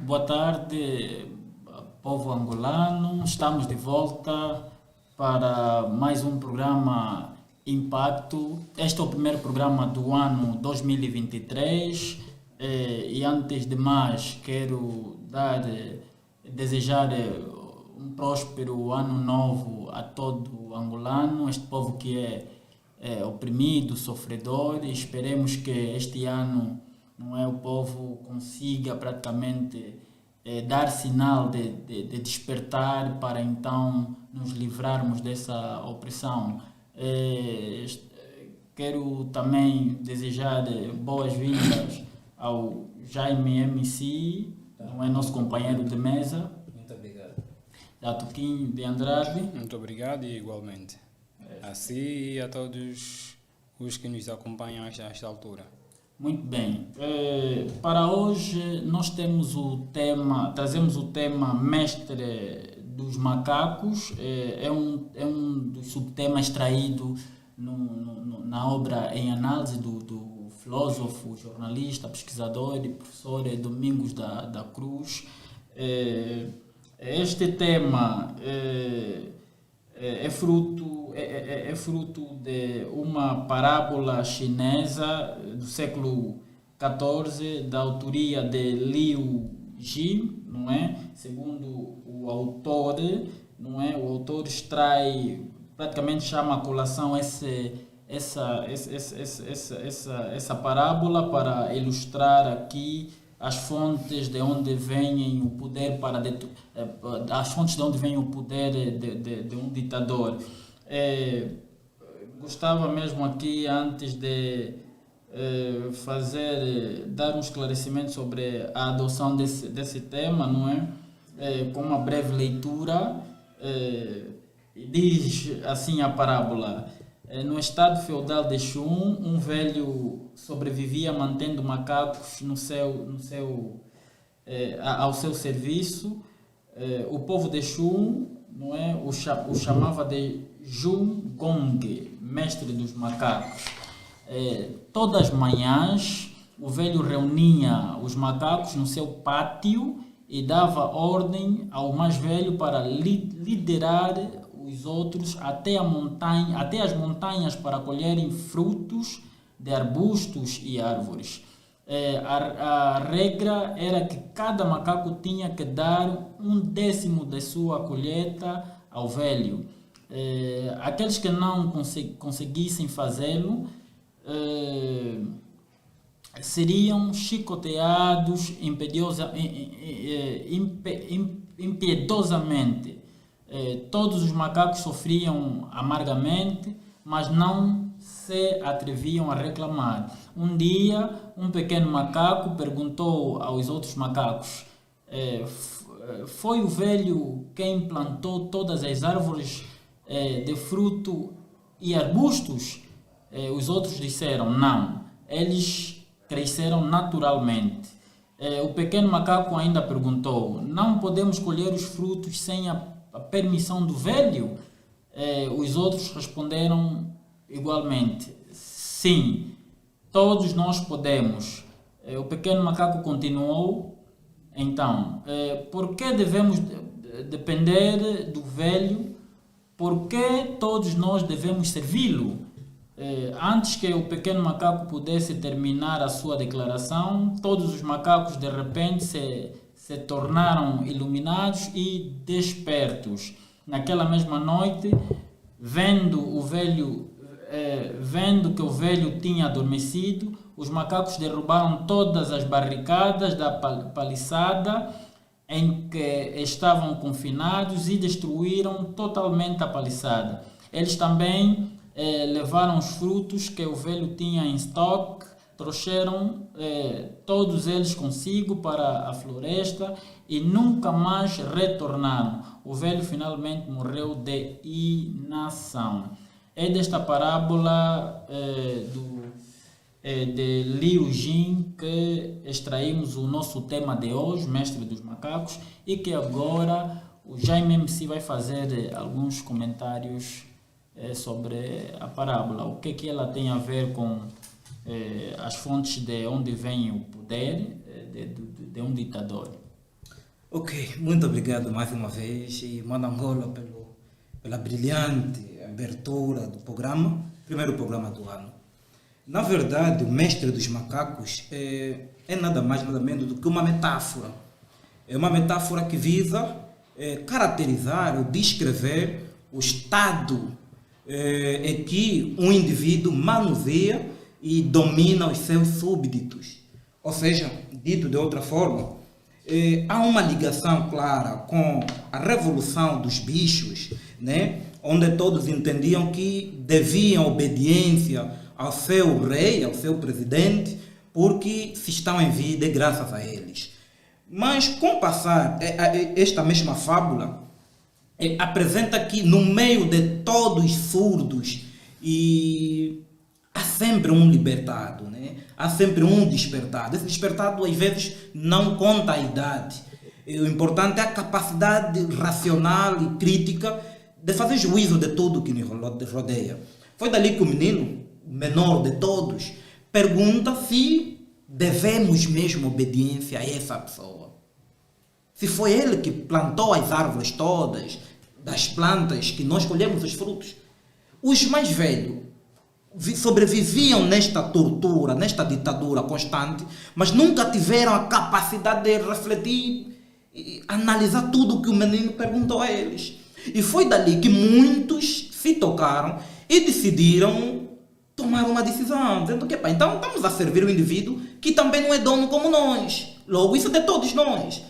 boa tarde, povo angolano. Estamos de volta para mais um programa Impacto. Este é o primeiro programa do ano 2023 e antes de mais quero desejar um próspero ano novo a todo angolano, este povo que é oprimido, sofredor, e esperemos que este ano o povo consiga praticamente dar sinal de despertar para então nos livrarmos dessa opressão. Quero também desejar boas-vindas ao Jaime MC, não é nosso companheiro de mesa. Muito obrigado. Da Tuquinho de Andrade. Muito obrigado e igualmente. Assim e a todos os que nos acompanham a esta altura. Muito bem. Para hoje nós trazemos o tema Mestre dos Macacos. É um dos subtemas extraído na obra Em Análise do filósofo, jornalista, pesquisador e professor Domingos da Cruz. Este tema é fruto de uma parábola chinesa do século XIV, da autoria de Liu Ji, não é? Segundo o autor, não é? O autor extrai, praticamente chama a colação essa parábola para ilustrar aqui as fontes de onde vem o poder as fontes de onde vem o poder de um ditador. Gostava mesmo aqui, antes de dar um esclarecimento sobre a adoção desse tema, não é? Com uma breve leitura, diz assim a parábola: no estado feudal de Xun, um velho sobrevivia mantendo macacos ao seu serviço. O povo de Xun, não é, o chamava de Jun Gong, mestre dos macacos. Todas as manhãs o velho reunia os macacos no seu pátio e dava ordem ao mais velho para liderar os outros até as montanhas para colherem frutos de arbustos e árvores. A regra era que cada macaco tinha que dar 1/10 de sua colheita ao velho. Aqueles que não conseguissem fazê-lo seriam chicoteados impiedosamente. Todos os macacos sofriam amargamente, mas não se atreviam a reclamar. Um dia, um pequeno macaco perguntou aos outros macacos: foi o velho quem plantou todas as árvores de fruto e arbustos? Os outros disseram: não, eles cresceram naturalmente. O pequeno macaco ainda perguntou: não podemos colher os frutos sem a permissão do velho? Os outros responderam igualmente: sim, todos nós podemos. O pequeno macaco continuou: então, por que devemos depender do velho? Por que todos nós devemos servi-lo? Antes que o pequeno macaco pudesse terminar a sua declaração, todos os macacos de repente se tornaram iluminados e despertos. Naquela mesma noite, vendo que o velho tinha adormecido, os macacos derrubaram todas as barricadas da paliçada em que estavam confinados e destruíram totalmente a paliçada. Eles também levaram os frutos que o velho tinha em estoque, trouxeram todos eles consigo para a floresta e nunca mais retornaram. O velho finalmente morreu de inação. É desta parábola de Liu Jin que extraímos o nosso tema de hoje, Mestre dos Macacos, e que agora o Jaime MC vai fazer alguns comentários sobre a parábola. O que ela tem a ver com as fontes de onde vem o poder de um ditador. Ok, muito obrigado mais uma vez e mando Angola pela brilhante abertura do programa, primeiro programa do ano. Na verdade, o Mestre dos Macacos é nada mais, nada menos do que uma metáfora. É uma metáfora que visa caracterizar ou descrever o estado em que um indivíduo manuseia e domina os seus súbditos. Ou seja, dito de outra forma, há uma ligação clara com a revolução dos bichos, né? Onde todos entendiam que deviam obediência ao seu rei, ao seu presidente, porque se estão em vida graças a eles. Mas com o passar, esta mesma fábula apresenta que no meio de todos surdos e há sempre um libertado, né? Há sempre um despertado. Esse despertado às vezes não conta a idade. O importante é a capacidade racional e crítica de fazer juízo de tudo que nos rodeia. Foi dali que o menino, o menor de todos, pergunta se devemos mesmo obediência a essa pessoa. Se foi ele que plantou as árvores todas, das plantas que nós colhemos os frutos. Os mais velhos sobreviviam nesta tortura, nesta ditadura constante, mas nunca tiveram a capacidade de refletir e analisar tudo o que o menino perguntou a eles. E foi dali que muitos se tocaram e decidiram tomar uma decisão, dizendo que então estamos a servir o indivíduo que também não é dono como nós. Logo, isso é de todos nós.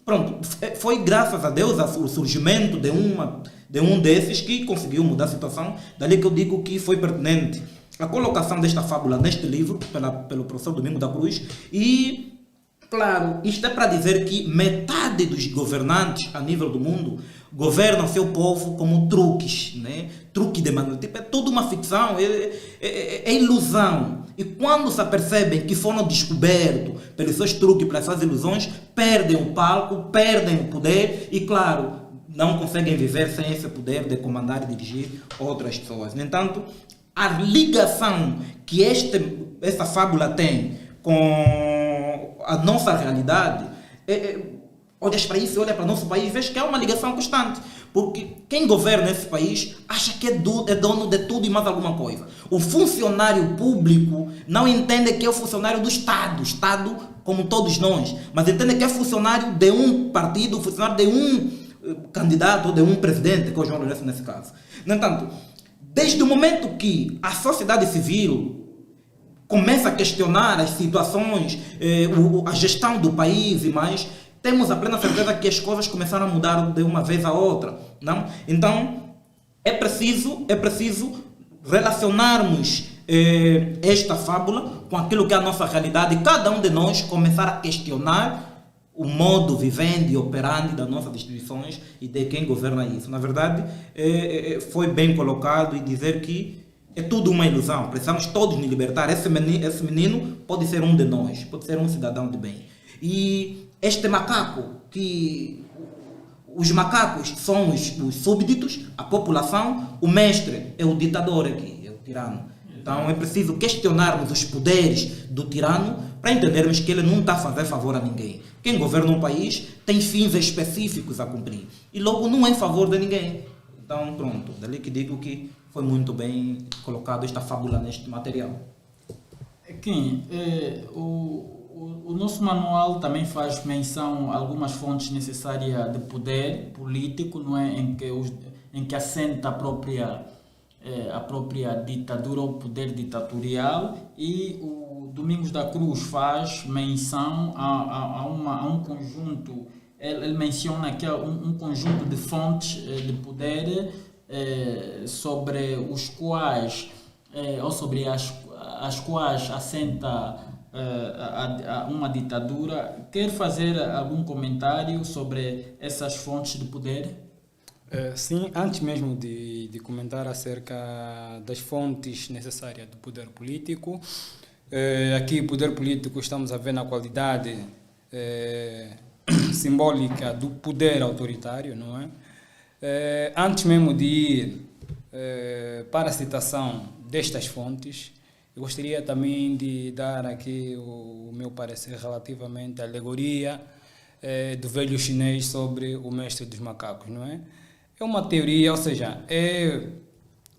Pronto, foi graças a Deus o surgimento de um desses que conseguiu mudar a situação. Dali que eu digo que foi pertinente a colocação desta fábula neste livro, pelo professor Domingos da Cruz. E, claro, isto é para dizer que metade dos governantes a nível do mundo governam seu povo como truques, né? Truque de manutenção. Tipo, é tudo uma ficção, é ilusão. E quando se apercebem que foram descobertos pelos seus truques, pelas suas ilusões, perdem o palco, perdem o poder e, claro, não conseguem viver sem esse poder de comandar e dirigir outras pessoas. No entanto, a ligação que essa fábula tem com a nossa realidade, olhas para isso, olha para o nosso país e vês que há uma ligação constante. Porque quem governa esse país acha que é dono de tudo e mais alguma coisa. O funcionário público não entende que é o funcionário do Estado, Estado como todos nós, mas entende que é funcionário de um partido, funcionário de um candidato ou de um presidente, que é o João Lourenço nesse caso. No entanto, desde o momento que a sociedade civil começa a questionar as situações, a gestão do país e mais, temos a plena certeza que as coisas começaram a mudar de uma vez a outra, não? Então, é preciso relacionarmos esta fábula com aquilo que é a nossa realidade e cada um de nós começar a questionar o modo vivendi e operandi das nossas instituições e de quem governa isso. Na verdade, foi bem colocado e dizer que é tudo uma ilusão. Precisamos todos nos libertar. Esse menino pode ser um de nós, pode ser um cidadão de bem. E este macaco, que os macacos são os súbditos, a população, o mestre é o ditador aqui, é o tirano. Então é preciso questionarmos os poderes do tirano para entendermos que ele não está a fazer favor a ninguém. Quem governa um país tem fins específicos a cumprir e logo não é em favor de ninguém. Então pronto, dali que digo que foi muito bem colocado esta fábula neste material. Kim, o nosso manual também faz menção a algumas fontes necessárias de poder político, não é? em que assenta a própria ditadura ou poder ditatorial, e o Domingos da Cruz faz menção a um conjunto, ele menciona que há um conjunto de fontes de poder sobre os quais, ou sobre as quais assenta uma ditadura. Quer fazer algum comentário sobre essas fontes de poder? Sim, antes mesmo de comentar acerca das fontes necessárias do poder político, aqui poder político estamos a ver na qualidade simbólica do poder autoritário, não é? Antes mesmo de ir para a citação destas fontes, eu gostaria também de dar aqui o meu parecer relativamente à alegoria do velho chinês sobre o mestre dos macacos, não é? É uma teoria, ou seja, é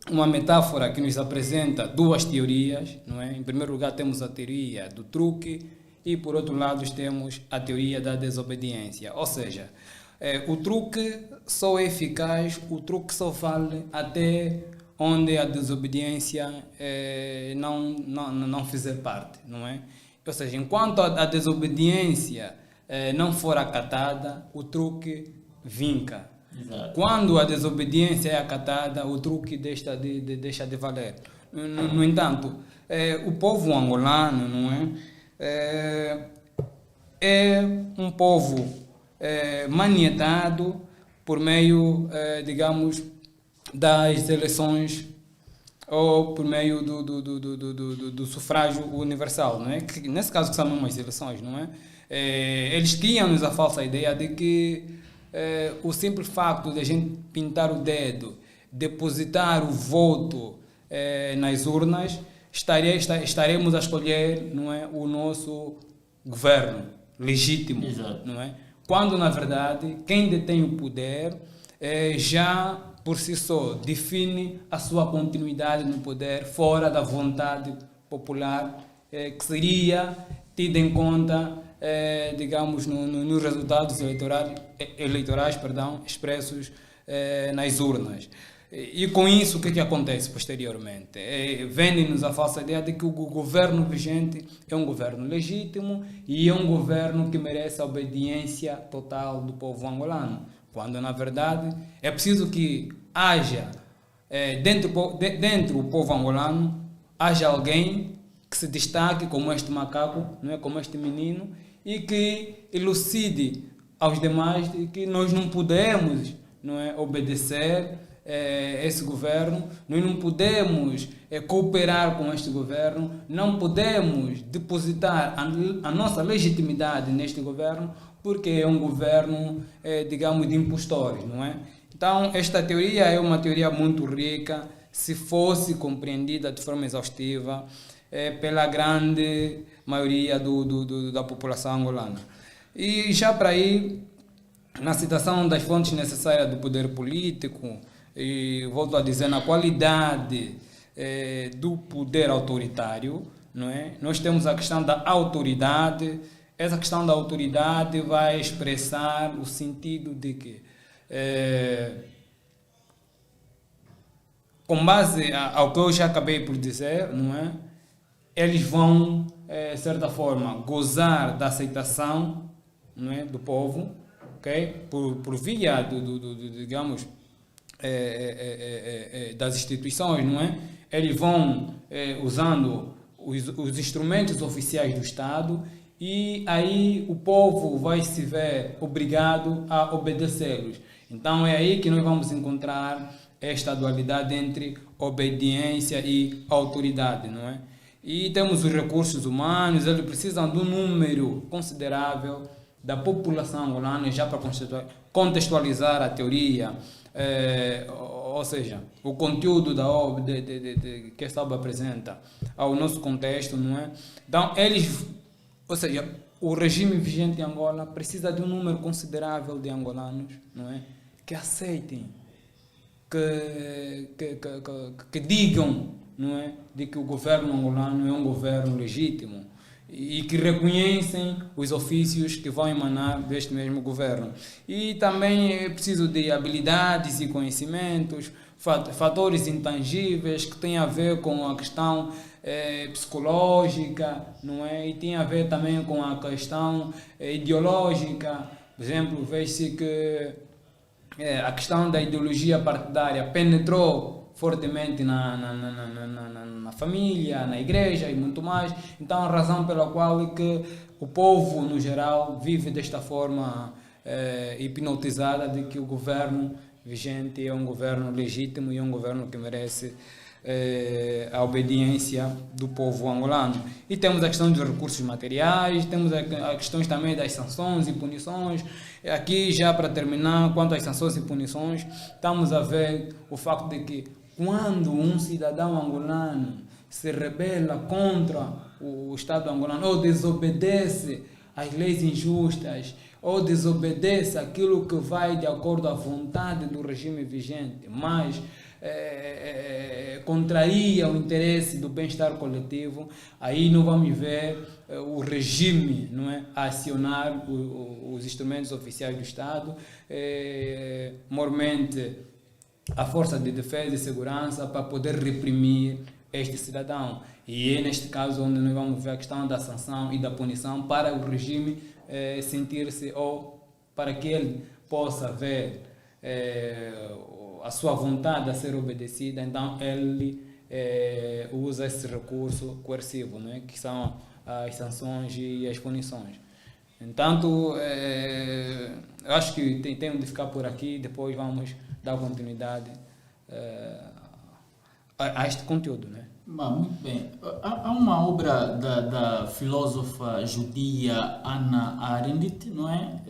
uma metáfora que nos apresenta duas teorias, não é? Em primeiro lugar temos a teoria do truque e por outro lado temos a teoria da desobediência, ou seja, o truque só é eficaz, o truque só vale até onde a desobediência não fizer parte, não é? Ou seja, enquanto a desobediência não for acatada, o truque vinca. Exato. Quando a desobediência é acatada, o truque deixa de valer. No entanto, o povo angolano, não é? É um povo manietado por meio, digamos, das eleições ou por meio do sufrágio universal, não é? Que, nesse caso que são mesmo as eleições, não é? Eles criam-nos a falsa ideia de que o simples facto de a gente pintar o dedo, depositar o voto nas urnas, estaremos a escolher, não é, o nosso governo legítimo. Exato. Não é? Quando, na verdade, quem detém o poder já por si só define a sua continuidade no poder fora da vontade popular que seria tida em conta, digamos, nos resultados eleitorais, expressos nas urnas. E com isso, o que acontece posteriormente? Vende-nos a falsa ideia de que o governo vigente é um governo legítimo e é um governo que merece a obediência total do povo angolano, quando, na verdade, é preciso que haja, dentro do povo angolano, haja alguém que se destaque como este macaco, não é, como este menino, e que elucide aos demais de que nós não podemos, não é, obedecer esse governo, nós não podemos cooperar com este governo, não podemos depositar a nossa legitimidade neste governo, porque é um governo, digamos, de impostores, não é? Então, esta teoria é uma teoria muito rica, se fosse compreendida de forma exaustiva pela grande maioria da população angolana. E já para ir, na citação das fontes necessárias do poder político, e volto a dizer, na qualidade do poder autoritário, não é? Nós temos a questão da autoridade. Essa questão da autoridade vai expressar o sentido de que, com base ao que eu já acabei por dizer, não é? Eles vão, de certa forma, gozar da aceitação, não é, do povo, okay? Por via digamos, das instituições, não é? Eles vão usando os instrumentos oficiais do Estado e aí o povo vai se ver obrigado a obedecê-los. Então é aí que nós vamos encontrar esta dualidade entre obediência e autoridade, não é? E temos os recursos humanos, eles precisam de um número considerável da população angolana, já para contextualizar a teoria, ou seja, o conteúdo da obra que esta obra apresenta ao nosso contexto, não é? Então, ou seja, o regime vigente em Angola precisa de um número considerável de angolanos, não é? Que aceitem, que digam, não é, de que o governo angolano é um governo legítimo e que reconhecem os ofícios que vão emanar deste mesmo governo. E também é preciso de habilidades e conhecimentos, fatores intangíveis que têm a ver com a questão psicológica, não é? E tem a ver também com a questão ideológica. Por exemplo, vê-se que a questão da ideologia partidária penetrou fortemente na família, na igreja e muito mais. Então, a razão pela qual é que o povo, no geral, vive desta forma hipnotizada de que o governo vigente é um governo legítimo e é um governo que merece a obediência do povo angolano. E temos a questão dos recursos materiais, temos as questões também das sanções e punições. Aqui, já para terminar, quanto às sanções e punições, estamos a ver o facto de que quando um cidadão angolano se rebela contra o Estado angolano ou desobedece às leis injustas ou desobedece aquilo que vai de acordo à vontade do regime vigente, mas contraria o interesse do bem-estar coletivo, aí não vamos ver o regime, não é, a acionar os instrumentos oficiais do Estado, mormente a força de defesa e segurança, para poder reprimir este cidadão. E é neste caso onde nós vamos ver a questão da sanção e da punição para o regime sentir-se, ou para que ele possa ver a sua vontade a ser obedecida, então ele usa esse recurso coercivo, né, que são as sanções e as punições. Entanto, eu acho que tem de ficar por aqui, depois vamos dar continuidade a este conteúdo, né? Muito bem. Há uma obra da filósofa judia Hannah Arendt, não é?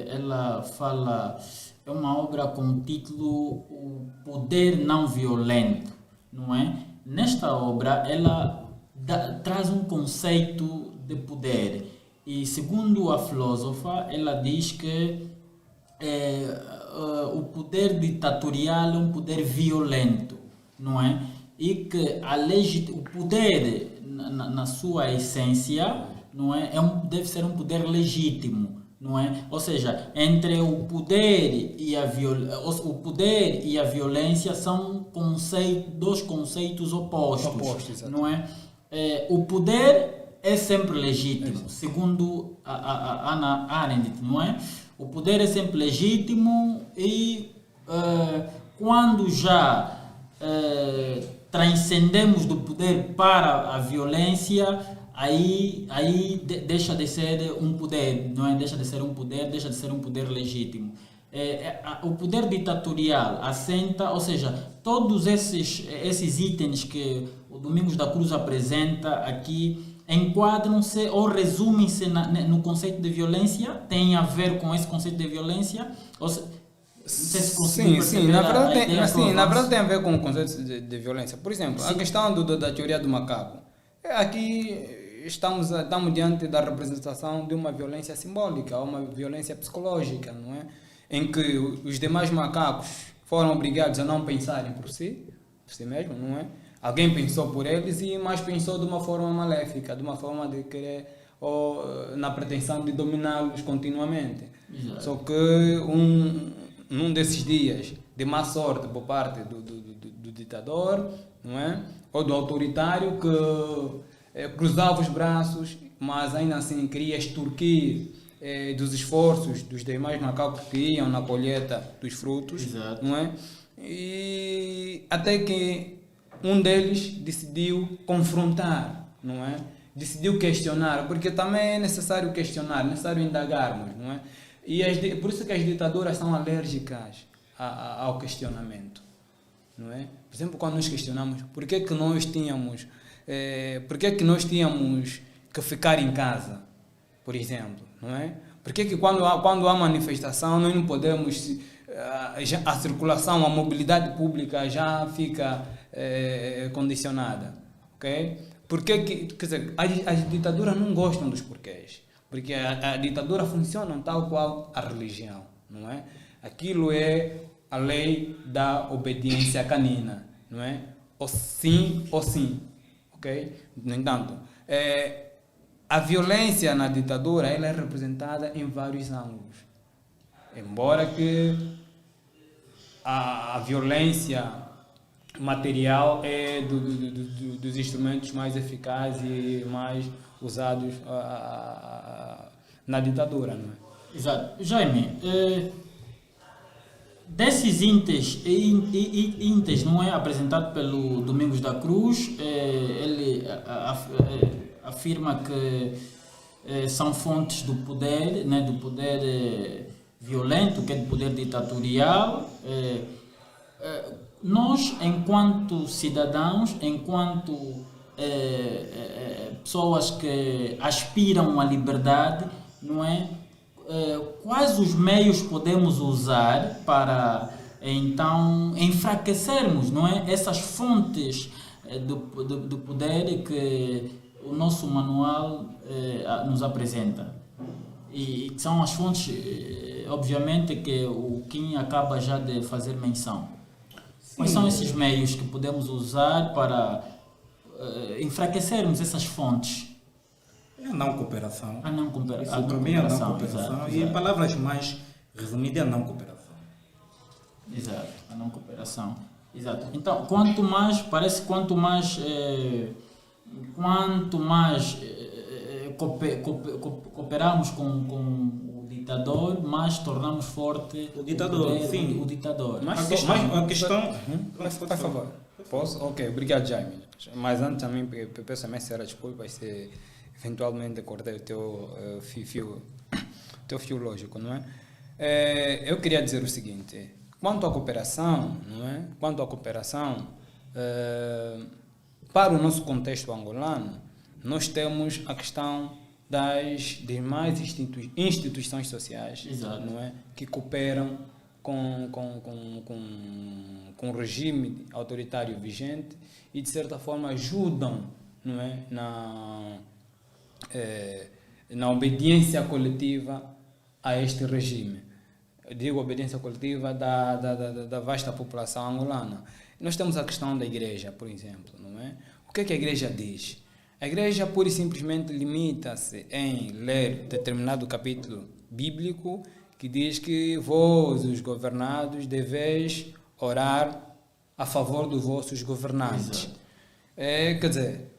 Ela fala, é uma obra com o título O Poder Não Violento, não é? Nesta obra, ela traz um conceito de poder. E segundo a filósofa, ela diz que o poder ditatorial é um poder violento, não é? E que o poder, na sua essência, não é? Deve ser um poder legítimo, não é? Ou seja, entre o poder e a violência são dois conceitos opostos, não é? O poder é sempre legítimo, segundo a Hannah Arendt, não é? O poder é sempre legítimo e quando já transcendemos do poder para a violência, aí deixa de ser um poder, não é? Deixa de ser um poder legítimo. O poder ditatorial assenta, ou seja, todos esses itens que o Domingos da Cruz apresenta aqui enquadram-se ou resumem-se no conceito de violência, tem a ver com esse conceito de violência, sim, na verdade tem a ver com o conceito de violência. Por exemplo, a questão da teoria do macaco. Aqui estamos diante da representação de uma violência simbólica, ou uma violência psicológica, não é? Em que os demais macacos foram obrigados a não pensarem por si mesmo, não é? Alguém pensou por eles, mas pensou de uma forma maléfica, de uma forma de querer, ou na pretensão de dominá-los continuamente. Exato. Só que num desses dias de má sorte por parte do ditador, não é? Ou do autoritário, que cruzava os braços, mas ainda assim queria extorquir dos esforços dos demais macacos que iam na colheita dos frutos. Exato. Não é? E até que um deles decidiu confrontar, não é? Decidiu questionar, porque também é necessário questionar, é necessário indagarmos, não é? E por isso que as ditaduras são alérgicas ao questionamento, não é? Por exemplo, quando nos questionamos, por que nós tínhamos que ficar em casa, por exemplo, não é? Por que quando há manifestação nós não podemos, a circulação, a mobilidade pública já fica condicionada, ok? Porque quer dizer, as ditaduras não gostam dos porquês, porque a ditadura funciona tal qual a religião, não é? Aquilo é a lei da obediência canina, não é? Ou sim, ok? No entanto, a violência na ditadura ela é representada em vários ângulos, embora que a violência material é dos instrumentos mais eficazes e mais usados na ditadura, não é? Exato. Jaime, desses índices, não é, apresentado pelo Domingos da Cruz, ele afirma que são fontes do poder, né, do poder violento, que é do poder ditatorial. Nós, enquanto cidadãos, enquanto pessoas que aspiram à liberdade, não é? Quais os meios podemos usar para então enfraquecermos, não é? Essas fontes do poder que o nosso manual nos apresenta? e que são as fontes, obviamente, que o Kim acaba já de fazer menção. Quais são esses meios que podemos usar para enfraquecermos essas fontes? É a não cooperação. A não cooperação. Isso para mim é a não cooperação. Exato, E em exato. palavras mais resumidas, é a não cooperação. Exato, a não cooperação. Exato. Então, quanto mais, parece que quanto mais cooperamos com o ditador, mais tornamos forte O ditador, poder, sim. o ditador. Mas A questão. Por favor. Posso? Ok, obrigado, Jaime. Mas antes também peço também ser desculpas se eventualmente cortei o teu fio lógico, não é? Eu queria dizer o seguinte, quanto à cooperação, não é? Quanto à cooperação, para o nosso contexto angolano, nós temos a questão das demais instituições sociais, Exato. não é? Que cooperam com o regime autoritário vigente e, de certa forma, ajudam, não é? Na obediência coletiva a este regime. Eu digo obediência coletiva da vasta população angolana. Nós temos a questão da igreja, por exemplo, não é? O que é que a igreja diz? A igreja pura e simplesmente limita-se em ler determinado capítulo bíblico que diz que vós, os governados, deveis orar a favor dos vossos governantes. Quer dizer,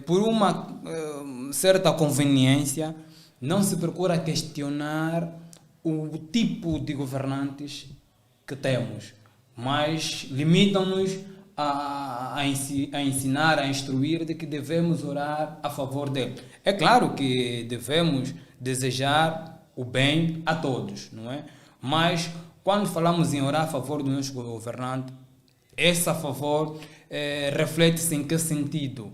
por uma certa conveniência, não se procura questionar o tipo de governantes que temos, mas limitam-nos a ensinar, a instruir de que devemos orar a favor dele. É claro que devemos desejar o bem a todos, não é? Mas quando falamos em orar a favor do nosso governante, esse a favor reflete-se em que sentido?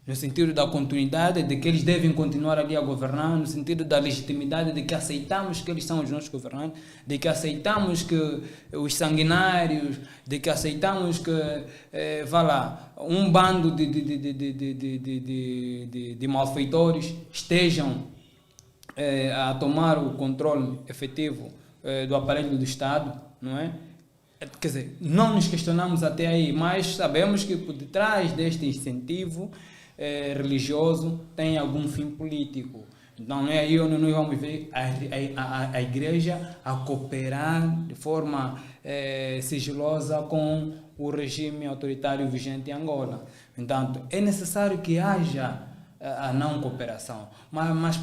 No sentido da continuidade, de que eles devem continuar ali a governar, no sentido da legitimidade, de que aceitamos que eles são os nossos governantes, de que aceitamos que os sanguinários, de que aceitamos que, um bando de malfeitores estejam a tomar o controle efetivo do aparelho do Estado, não é? Quer dizer, não nos questionamos até aí, mas sabemos que por detrás deste incentivo religioso tem algum fim político. Então, não é aí onde nós vamos ver a igreja a cooperar de forma sigilosa com o regime autoritário vigente em Angola. Portanto, é necessário que haja a não cooperação, mas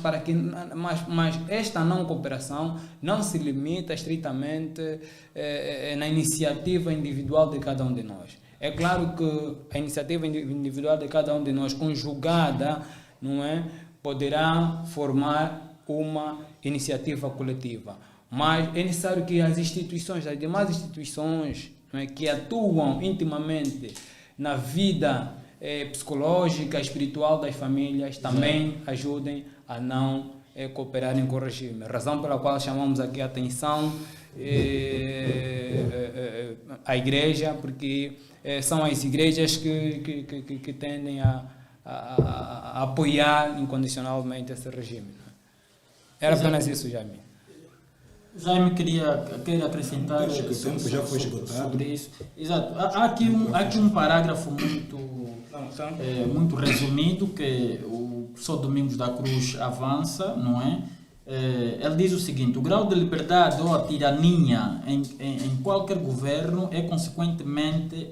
esta não cooperação não se limita estritamente na iniciativa individual de cada um de nós. É claro que a iniciativa individual de cada um de nós, conjugada, não é, poderá formar uma iniciativa coletiva. Mas é necessário que as instituições, as demais instituições, não é, que atuam intimamente na vida psicológica, espiritual das famílias, também ajudem a não cooperarem com o regime. Razão pela qual chamamos aqui a atenção à igreja, porque são as igrejas que tendem a apoiar incondicionalmente esse regime. Era apenas isso, Jaime. Jaime quer acrescentar Acho que o tempo já foi esgotado. sobre isso. Exato. Há aqui um parágrafo muito resumido que o professor Domingos da Cruz avança, não é? Ele diz o seguinte: o grau de liberdade ou a tirania em qualquer governo é consequentemente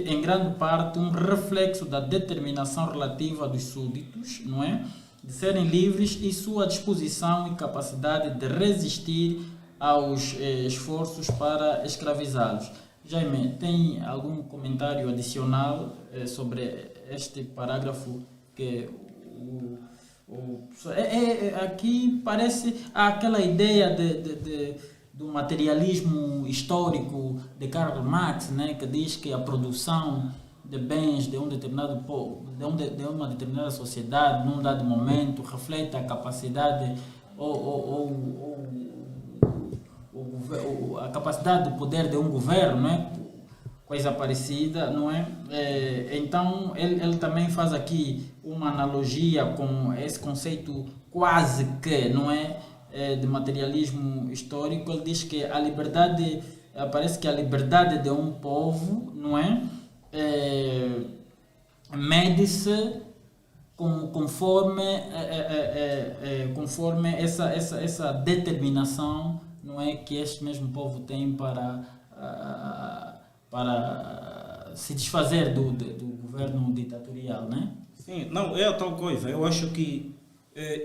em grande parte um reflexo da determinação relativa dos súditos, não é? De serem livres e sua disposição e capacidade de resistir aos esforços para escravizá-los. Jaime, tem algum comentário adicional sobre este parágrafo que aqui parece aquela ideia do materialismo histórico de Karl Marx, né, que diz que a produção de bens de um determinado povo, de uma determinada sociedade, num dado momento, reflete a capacidade a capacidade de poder de um governo, né? coisa parecida, não é? Então ele também faz aqui uma analogia com esse conceito quase que, não é, de materialismo histórico. Ele diz que a liberdade, parece que a liberdade de um povo, não é, mede-se conforme essa determinação, não é, que este mesmo povo tem para se desfazer do governo ditatorial, né? Sim, não, é a tal coisa. Eu acho que,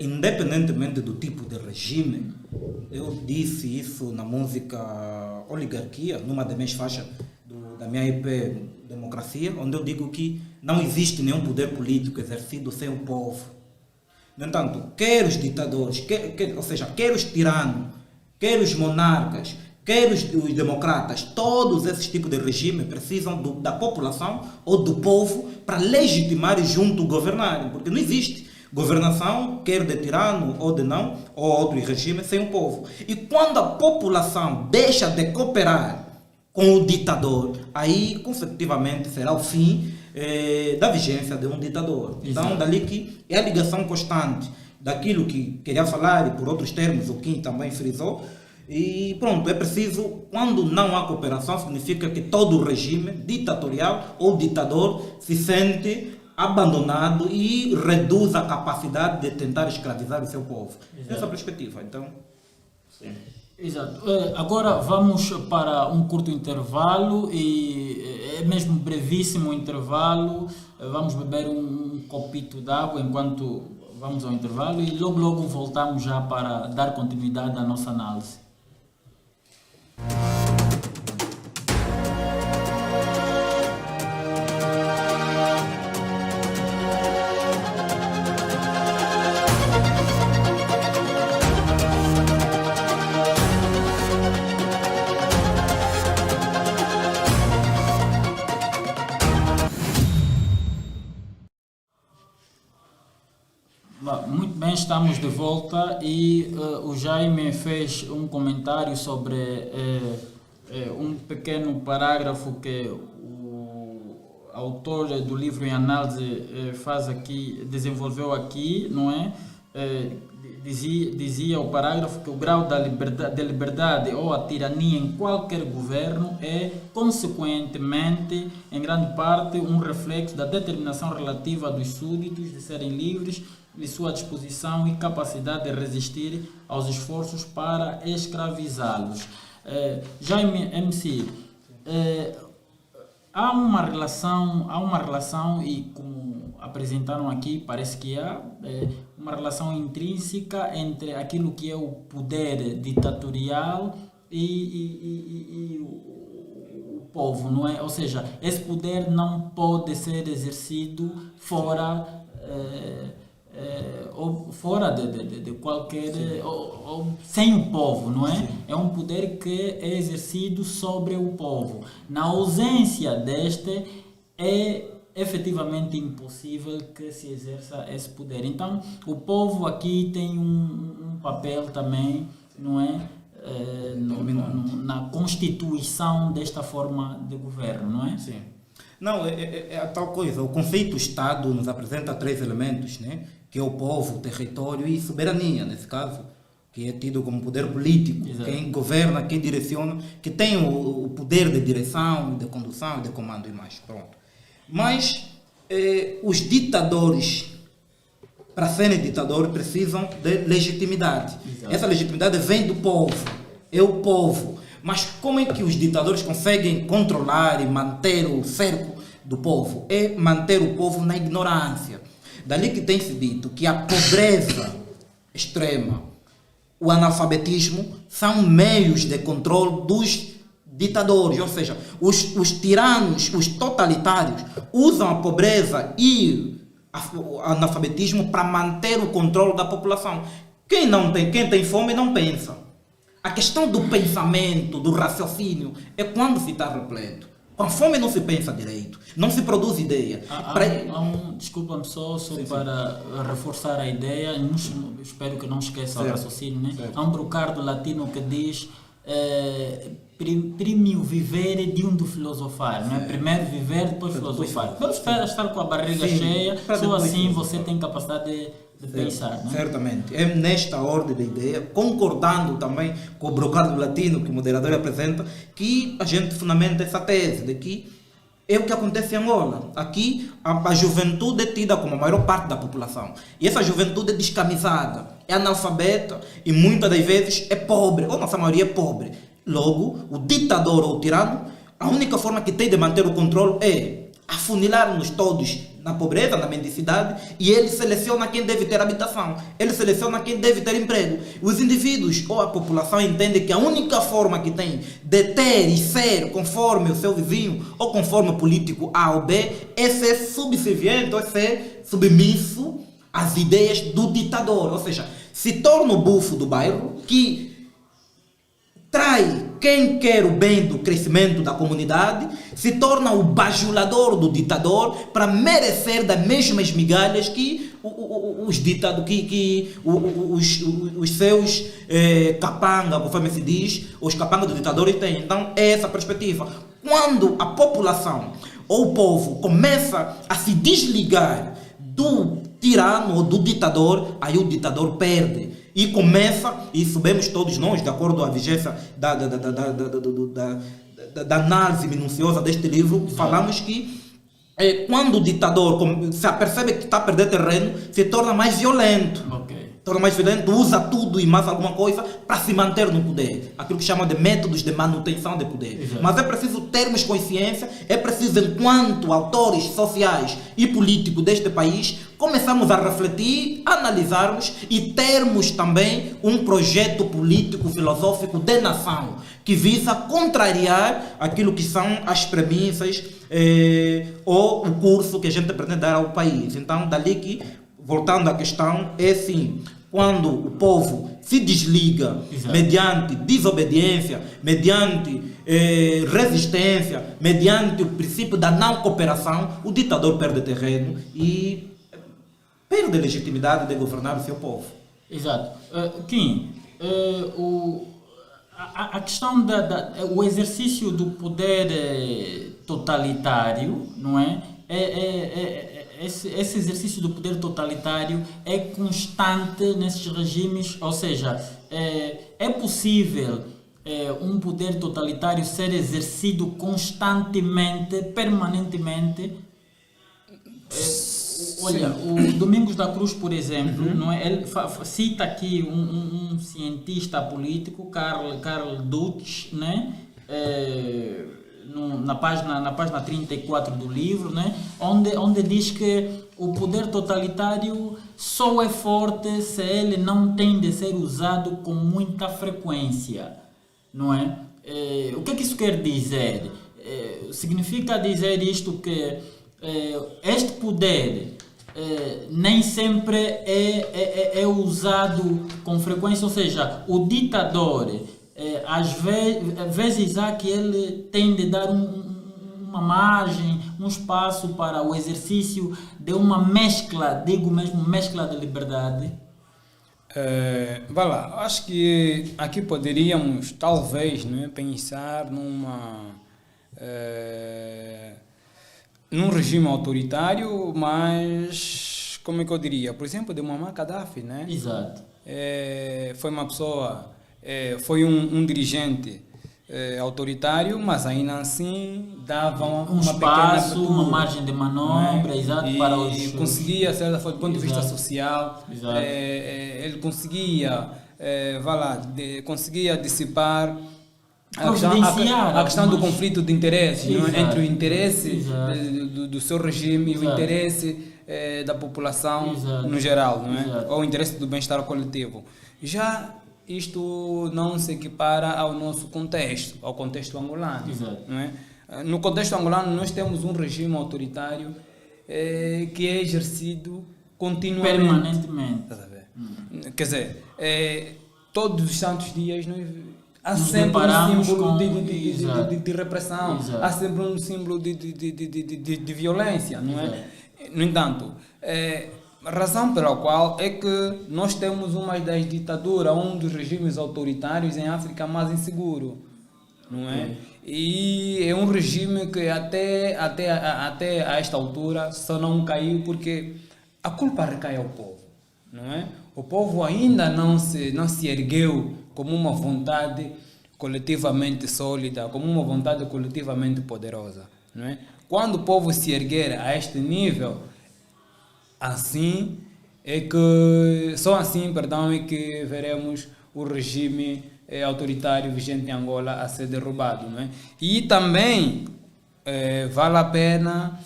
independentemente do tipo de regime, eu disse isso na música Oligarquia, numa das minhas faixas da minha EP Democracia, onde eu digo que não existe nenhum poder político exercido sem o povo. No entanto, quer os ditadores, ou seja, quer os tiranos, quer os monarcas, quer os democratas, todos esses tipos de regime precisam da população ou do povo para legitimar e junto governarem, porque não existe governação, quer de tirano ou de não, ou outro regime, sem o povo. E quando a população deixa de cooperar com o ditador, aí, consecutivamente, será o fim da vigência de um ditador. Exato. Então, dali que é a ligação constante daquilo que queria falar, e por outros termos, o Kim também frisou. E pronto, é preciso, quando não há cooperação, significa que todo o regime ditatorial ou ditador se sente abandonado e reduz a capacidade de tentar escravizar o seu povo. Exato. Essa perspectiva, então, sim. Exato. Agora vamos para um curto intervalo, e é mesmo brevíssimo intervalo. Vamos beber um copito d'água enquanto vamos ao intervalo, e logo voltamos já para dar continuidade à nossa análise. Muito bem, estamos de volta, e o Jaime fez um comentário sobre um pequeno parágrafo que o autor do livro em análise desenvolveu aqui, não é? Dizia o parágrafo que o grau de liberdade ou a tirania em qualquer governo é, consequentemente, em grande parte, um reflexo da determinação relativa dos súditos de serem livres de sua disposição e capacidade de resistir aos esforços para escravizá-los. Jaime MC, há uma relação, e como apresentaram aqui, parece que há uma relação intrínseca entre aquilo que é o poder ditatorial e o povo, não é? Ou seja, esse poder não pode ser exercido fora de qualquer, ou sem o povo, não é? Sim. É um poder que é exercido sobre o povo. Na ausência deste, é efetivamente impossível que se exerça esse poder. Então, o povo aqui tem um papel também, não é? Na constituição desta forma de governo, não é? Sim. Não, é a tal coisa. O conceito Estado nos apresenta 3 elementos, né? Que é o povo, o território e soberania, nesse caso, que é tido como poder político. Exato. Quem governa, quem direciona, que tem o poder de direção, de condução, de comando e mais. Pronto. Mas os ditadores, para serem ditadores, precisam de legitimidade. Exato. Essa legitimidade vem do povo, é o povo. Mas como é que os ditadores conseguem controlar e manter o cerco do povo? É manter o povo na ignorância. Dali que tem se dito que a pobreza extrema, o analfabetismo são meios de controle dos ditadores, ou seja, os tiranos, os totalitários usam a pobreza e o analfabetismo para manter o controle da população. Quem tem fome não pensa. A questão do pensamento, do raciocínio, é quando se está repleto. Com a fome não se pensa direito, não se produz ideia. Desculpa-me só para reforçar a ideia, espero que não esqueça o raciocínio, né? Há um brocardo latino que diz prime o viver de um do filosofar, não é? Primeiro viver, depois filosofar. Vamos estar com a barriga cheia, só assim você tem capacidade de pensar. Não é? Certamente. É nesta ordem de ideia, concordando também com o brocado latino que o moderador apresenta, que a gente fundamenta essa tese de que é o que acontece em Angola. Aqui, a juventude é tida como a maior parte da população. E essa juventude é descamisada, é analfabeta e muitas das vezes é pobre, ou nossa maioria é pobre. Logo, o ditador ou o tirano, a única forma que tem de manter o controle é afunilar-nos todos na pobreza, na mendicidade, e ele seleciona quem deve ter habitação, ele seleciona quem deve ter emprego. Os indivíduos ou a população entende que a única forma que tem de ter e ser conforme o seu vizinho ou conforme o político A ou B é ser subserviente, ou é ser submisso às ideias do ditador, ou seja, se torna o bufo do bairro que trai quem quer o bem do crescimento da comunidade, se torna o bajulador do ditador para merecer das mesmas migalhas que os ditados, os seus capanga, conforme se diz, os capangas dos ditadores têm. Então é essa a perspectiva. Quando a população ou o povo começa a se desligar do tirano ou do ditador, aí o ditador perde. E começa, e sabemos todos nós, de acordo com a vigência da análise minuciosa deste livro, falamos que quando o ditador se apercebe que está a perder terreno, se torna mais violento. Torna mais violento, usa tudo e mais alguma coisa para se manter no poder. Aquilo que chama de métodos de manutenção de poder. Exato. Mas é preciso termos consciência, é preciso, enquanto autores sociais e políticos deste país, começarmos a refletir, analisarmos e termos também um projeto político, filosófico de nação, que visa contrariar aquilo que são as premissas ou o curso que a gente pretende dar ao país. Então, dali que, voltando à questão, é assim, quando o povo se desliga, exato, mediante desobediência, mediante resistência, mediante o princípio da não cooperação, o ditador perde terreno e perde a legitimidade de governar o seu povo. Exato. Kim, a questão o exercício do poder totalitário, não é? Esse exercício do poder totalitário é constante nesses regimes, ou seja, é possível um poder totalitário ser exercido constantemente, permanentemente. Olha, o Domingos da Cruz, por exemplo, não é? Ele cita aqui um cientista político, Carl Dutch, né? Na página 34 do livro, né? onde diz que o poder totalitário só é forte se ele não tem de ser usado com muita frequência, não é? O que isso quer dizer? Significa dizer isto que este poder nem sempre é usado com frequência, ou seja, o ditador às vezes há que ele tem de dar uma margem, um espaço para o exercício de uma mescla, digo mesmo mescla de liberdade. Vai lá, acho que aqui poderíamos talvez, né, pensar num regime autoritário, mas como é que eu diria? Por exemplo, de Muammar Gaddafi, né? Exato. Foi uma pessoa, foi um dirigente autoritário, mas ainda assim dava uma espaço, pequena uma margem de manobra, exato, e para os... conseguia, certa forma, do ponto de vista social, ele conseguia, conseguia dissipar a questão do conflito de interesses, não é? Entre o interesse do seu regime e o interesse da população no geral, não é? Ou o interesse do bem-estar coletivo. Já isto não se equipara ao nosso contexto, ao contexto angolano. Não é? No contexto angolano nós temos um regime autoritário que é exercido continuamente. Permanentemente. Quer dizer, todos os santos dias há sempre um símbolo de repressão, há sempre um símbolo de violência, não é? No entanto, A razão pela qual é que nós temos uma das ditaduras, um dos regimes autoritários em África mais inseguro, não é? E é um regime que até a esta altura só não caiu porque a culpa recai ao povo, não é? O povo ainda não se ergueu como uma vontade coletivamente sólida, como uma vontade coletivamente poderosa, não é? Quando o povo se erguer a este nível, assim é que só assim, perdão, é que veremos o regime autoritário vigente em Angola a ser derrubado, não é? E também vale a pena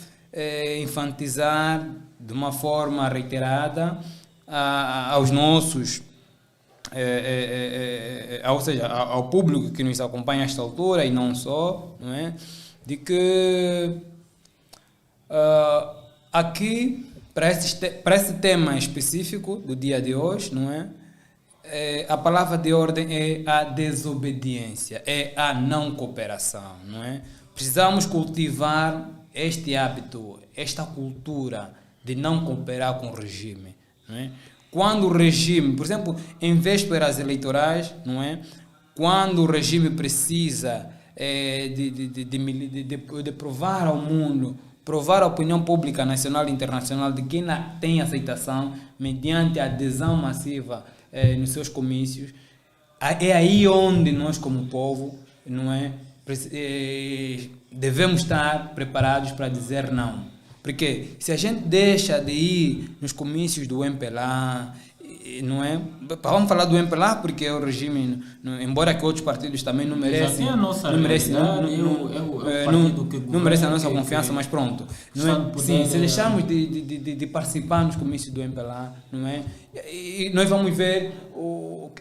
enfatizar de uma forma reiterada aos nossos, ou seja, ao público que nos acompanha a esta altura e não só, não é? De que aqui, para esse tema específico do dia de hoje, não é? A palavra de ordem é a desobediência, é a não cooperação, não é? Precisamos cultivar este hábito, esta cultura de não cooperar com o regime, não é? Quando o regime, por exemplo, em vésperas eleitorais, não é? Quando o regime precisa de provar ao mundo, provar à opinião pública nacional e internacional de que tem aceitação mediante a adesão massiva nos seus comícios, é aí onde nós como povo, não é, devemos estar preparados para dizer não. Porque se a gente deixa de ir nos comícios do MPLA, não é? Vamos falar do MPLA porque é o regime, embora que outros partidos também não merecem, não merecem a nossa confiança, mas pronto, não é? Sim, se deixarmos de participar nos comícios do MPLA, não é? E nós vamos ver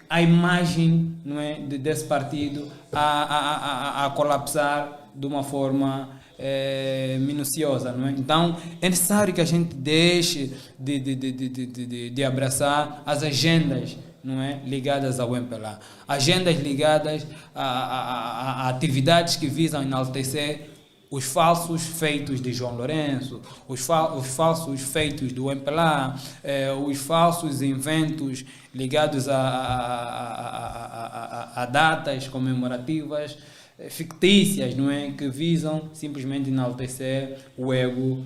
a imagem, não é, desse partido a colapsar de uma forma minuciosa, não é? Então é necessário que a gente deixe de abraçar as agendas, não é, ligadas ao MPLA, agendas ligadas a atividades que visam enaltecer os falsos feitos de João Lourenço, os falsos feitos do MPLA, os falsos inventos ligados a datas comemorativas fictícias, não é, que visam simplesmente enaltecer o ego,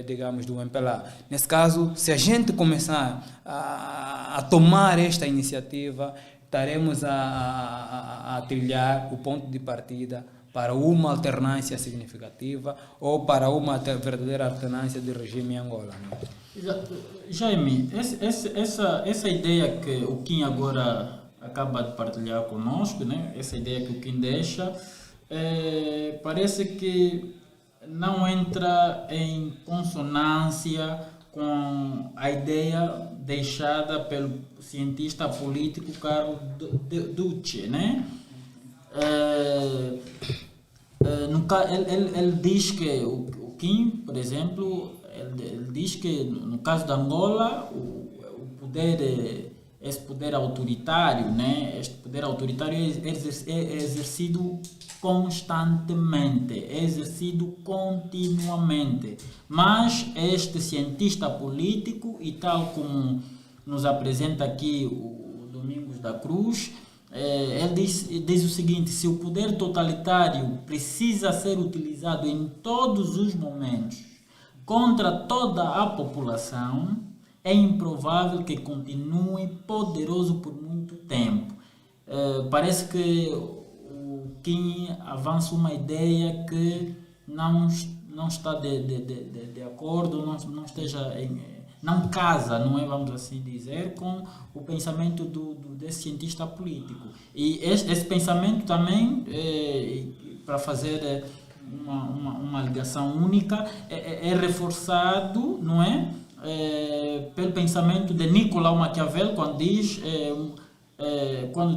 digamos, do MPLA. Nesse caso, se a gente começar a tomar esta iniciativa, estaremos a trilhar o ponto de partida para uma alternância significativa ou para uma verdadeira alternância de regime em Angola. Jaime, essa ideia que o Kim agora acaba de partilhar conosco, né? Essa ideia que o Kim deixa, parece que não entra em consonância com a ideia deixada pelo cientista político Carlo Duce, né? Ele diz que o Kim, por exemplo, ele diz que no caso da Angola o poder, esse poder autoritário, né? Este poder autoritário é exercido constantemente, é exercido continuamente. Mas este cientista político, e tal como nos apresenta aqui o Domingos da Cruz, ele diz o seguinte: se o poder totalitário precisa ser utilizado em todos os momentos contra toda a população, é improvável que continue poderoso por muito tempo. Parece que o Kim avança uma ideia que não está de acordo, não esteja não casa, não é, vamos assim dizer, com o pensamento desse cientista político. E esse pensamento também, para fazer uma ligação única, é reforçado, não é? Pelo pensamento de Nicolau Maquiavel, quando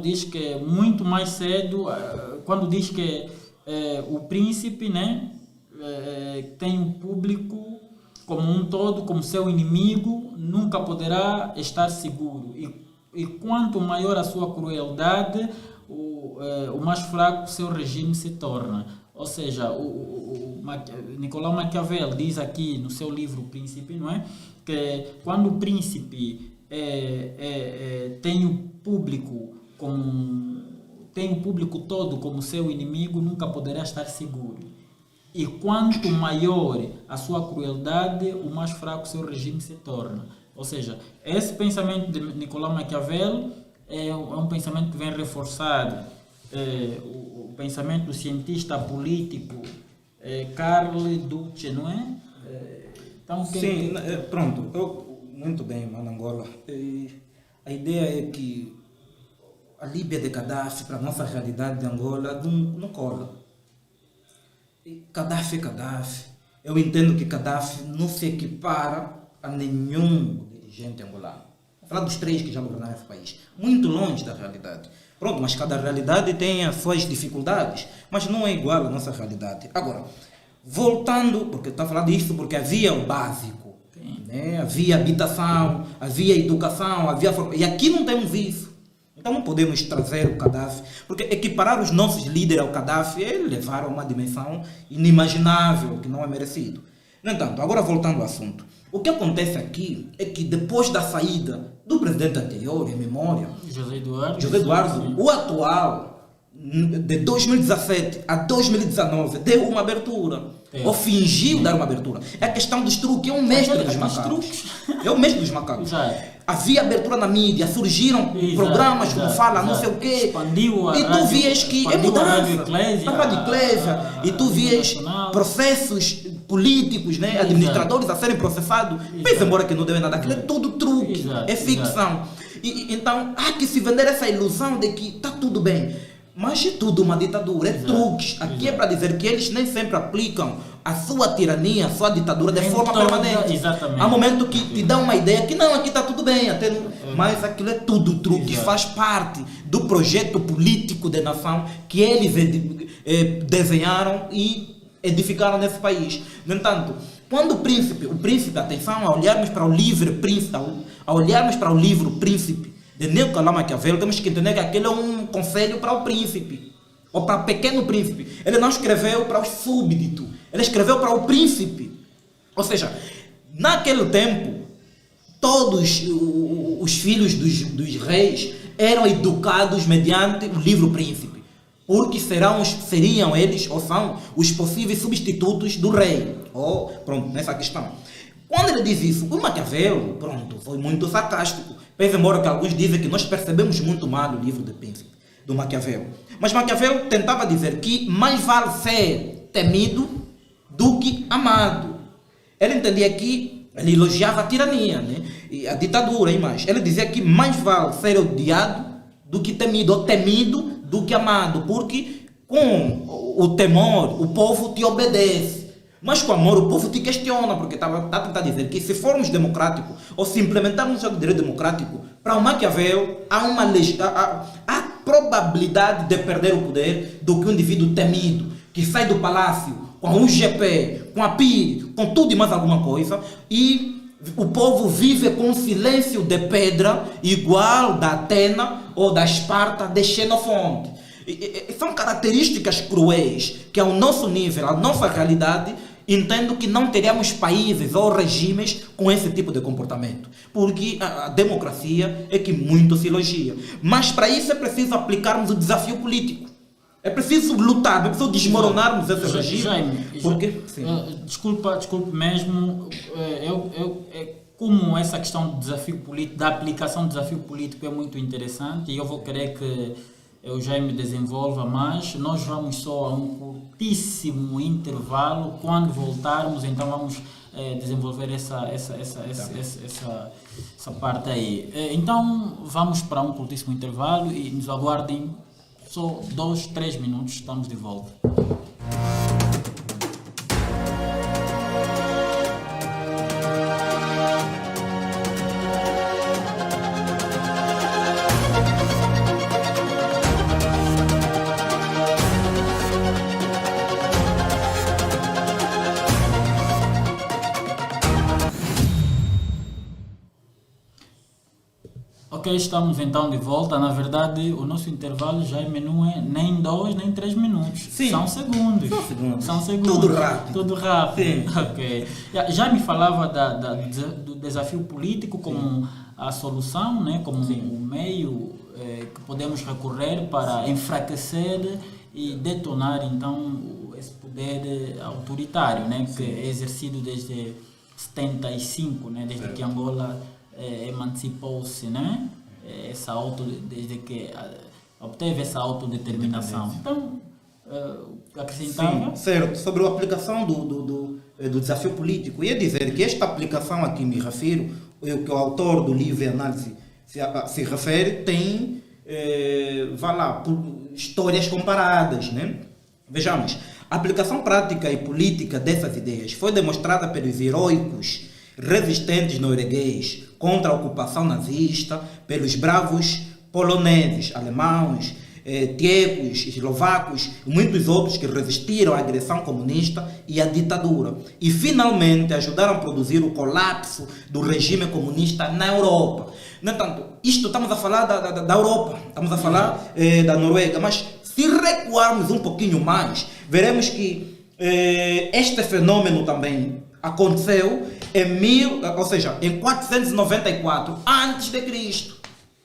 diz que muito mais cedo, quando diz que o príncipe, né, tem um público como um todo, como seu inimigo, nunca poderá estar seguro. E quanto maior a sua crueldade, o mais fraco seu regime se torna. Ou seja, Nicolau Maquiavel diz aqui no seu livro O Príncipe, não é? que quando o príncipe tem o público tem o público todo como seu inimigo, nunca poderá estar seguro. E quanto maior a sua crueldade, o mais fraco seu regime se torna. Ou seja, esse pensamento de Nicolau Maquiavel é um pensamento que vem reforçar o pensamento do cientista político Carl Duce, não é? Então, sim, pronto. Muito bem, Manangola. A ideia é que a Líbia de Gaddafi, para a nossa realidade de Angola, não cola. Gaddafi é Gaddafi. Eu entendo que Gaddafi não se equipara a nenhum dirigente angolano. Vou falar dos 3 que já governaram esse país. Muito longe da realidade. Pronto, mas cada realidade tem as suas dificuldades, mas não é igual à nossa realidade. Agora, voltando, porque estou falando disso porque havia o básico, né? Havia habitação, havia educação, e aqui não temos isso. Então não podemos trazer o Gaddafi, porque equiparar os nossos líderes ao Gaddafi é levar a uma dimensão inimaginável, que não é merecido. No entanto, agora voltando ao assunto, o que acontece aqui é que depois da saída do presidente anterior, em memória, José Eduardo, o atual, de 2017 a 2019, deu uma abertura. Ou fingiu dar uma abertura. É a questão dos truques, é um mestre dos macacos. É o mestre dos macacos. Havia abertura na mídia, surgiram programas como Fala, não sei o quê. Expandiu e tu vias que é mudança. A Rádio Eclésia. E tu vias processos políticos, né, administradores a serem processados. Pensa embora que não deve nada. Aquilo é tudo truque, é ficção. Então há que se vender essa ilusão de que está tudo bem. Mas é tudo uma ditadura, é truques. Aqui é para dizer que eles nem sempre aplicam a sua tirania, a sua ditadura de forma permanente. Exatamente. Há momento que te dá uma ideia que não, aqui está tudo bem, mas aquilo é tudo truque, faz parte do projeto político de nação que eles desenharam e edificaram nesse país. No entanto, quando o príncipe, atenção, a olharmos para o livro Príncipe, de Nicolau Maquiavel, temos que entender que aquele é um conselho para o príncipe, ou para o pequeno príncipe. Ele não escreveu para o súbdito, ele escreveu para o príncipe. Ou seja, naquele tempo, todos os filhos dos reis eram educados mediante o livro Príncipe, porque seriam eles, ou são, os possíveis substitutos do rei. Pronto, nessa questão. Quando ele diz isso, o Maquiavel, foi muito sarcástico. Pese embora que alguns dizem que nós percebemos muito mal o livro do Príncipe, do Maquiavel. Mas Maquiavel tentava dizer que mais vale ser temido do que amado. Ele entendia que, ele elogiava a tirania, né? E a ditadura e mais. Ele dizia que mais vale ser odiado do que temido, ou temido do que amado, porque com o temor o povo te obedece. Mas com amor o povo te questiona, porque está a tentar dizer que se formos democráticos, ou se implementarmos o direito democrático, para o Maquiavel há probabilidade de perder o poder do que um indivíduo temido, que sai do palácio com a UGP, com a PIR, com tudo e mais alguma coisa, e o povo vive com um silêncio de pedra igual da Atena ou da Esparta de Xenofonte. São características cruéis que ao nosso nível, à nossa realidade, entendo que não teríamos países ou regimes com esse tipo de comportamento, porque a democracia é que muito se elogia. Mas para isso é preciso aplicarmos o desafio político. É preciso lutar, é preciso desmoronarmos esse regime. Desculpe mesmo, como essa questão do desafio político, da aplicação do desafio político é muito interessante, e eu vou querer que o Jaime desenvolva mais. Nós vamos só a um curtíssimo intervalo. Quando voltarmos, então vamos desenvolver essa parte aí. Então vamos para um curtíssimo intervalo e nos aguardem só 2-3 minutos, estamos de volta. Ok, Ok, estamos então de volta. Na verdade, o nosso intervalo já não é nem 2 nem 3 minutos. Sim. São segundos. São segundos. Tudo rápido. Tudo rápido. Sim. Ok. Já me falava do desafio político como a solução, né? Como o meio que podemos recorrer para enfraquecer e detonar então esse poder autoritário, né? Que é exercido desde 75, né? Desde que Angola emancipou-se, né? Desde que obteve essa autodeterminação. Então, acrescentava? Sim, certo. Sobre a aplicação do desafio político, ia dizer que esta aplicação a que me refiro, que o autor do livro e análise se refere, tem histórias comparadas, né? Vejamos, a aplicação prática e política dessas ideias foi demonstrada pelos heróicos resistentes noruegueses contra a ocupação nazista, pelos bravos poloneses, alemães, tchecos, eslovacos e muitos outros que resistiram à agressão comunista e à ditadura e finalmente ajudaram a produzir o colapso do regime comunista na Europa. No entanto, isto estamos a falar da Europa, estamos a falar da Noruega, mas se recuarmos um pouquinho mais, veremos que este fenômeno também aconteceu em 494 a.C.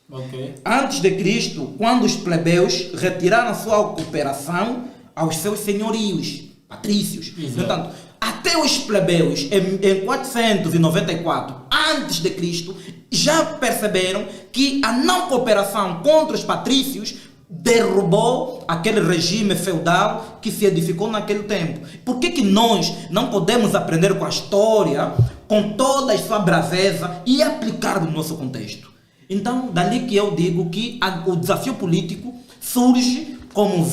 Ok. Antes de Cristo, quando os plebeus retiraram sua cooperação aos seus senhorios, patrícios. Exato. Portanto, até os plebeus, em 494 antes de Cristo, já perceberam que a não cooperação contra os patrícios derrubou aquele regime feudal que se edificou naquele tempo. Por que nós não podemos aprender com a história, com toda a sua braveza e aplicar no nosso contexto? Então, dali que eu digo que o desafio político surge como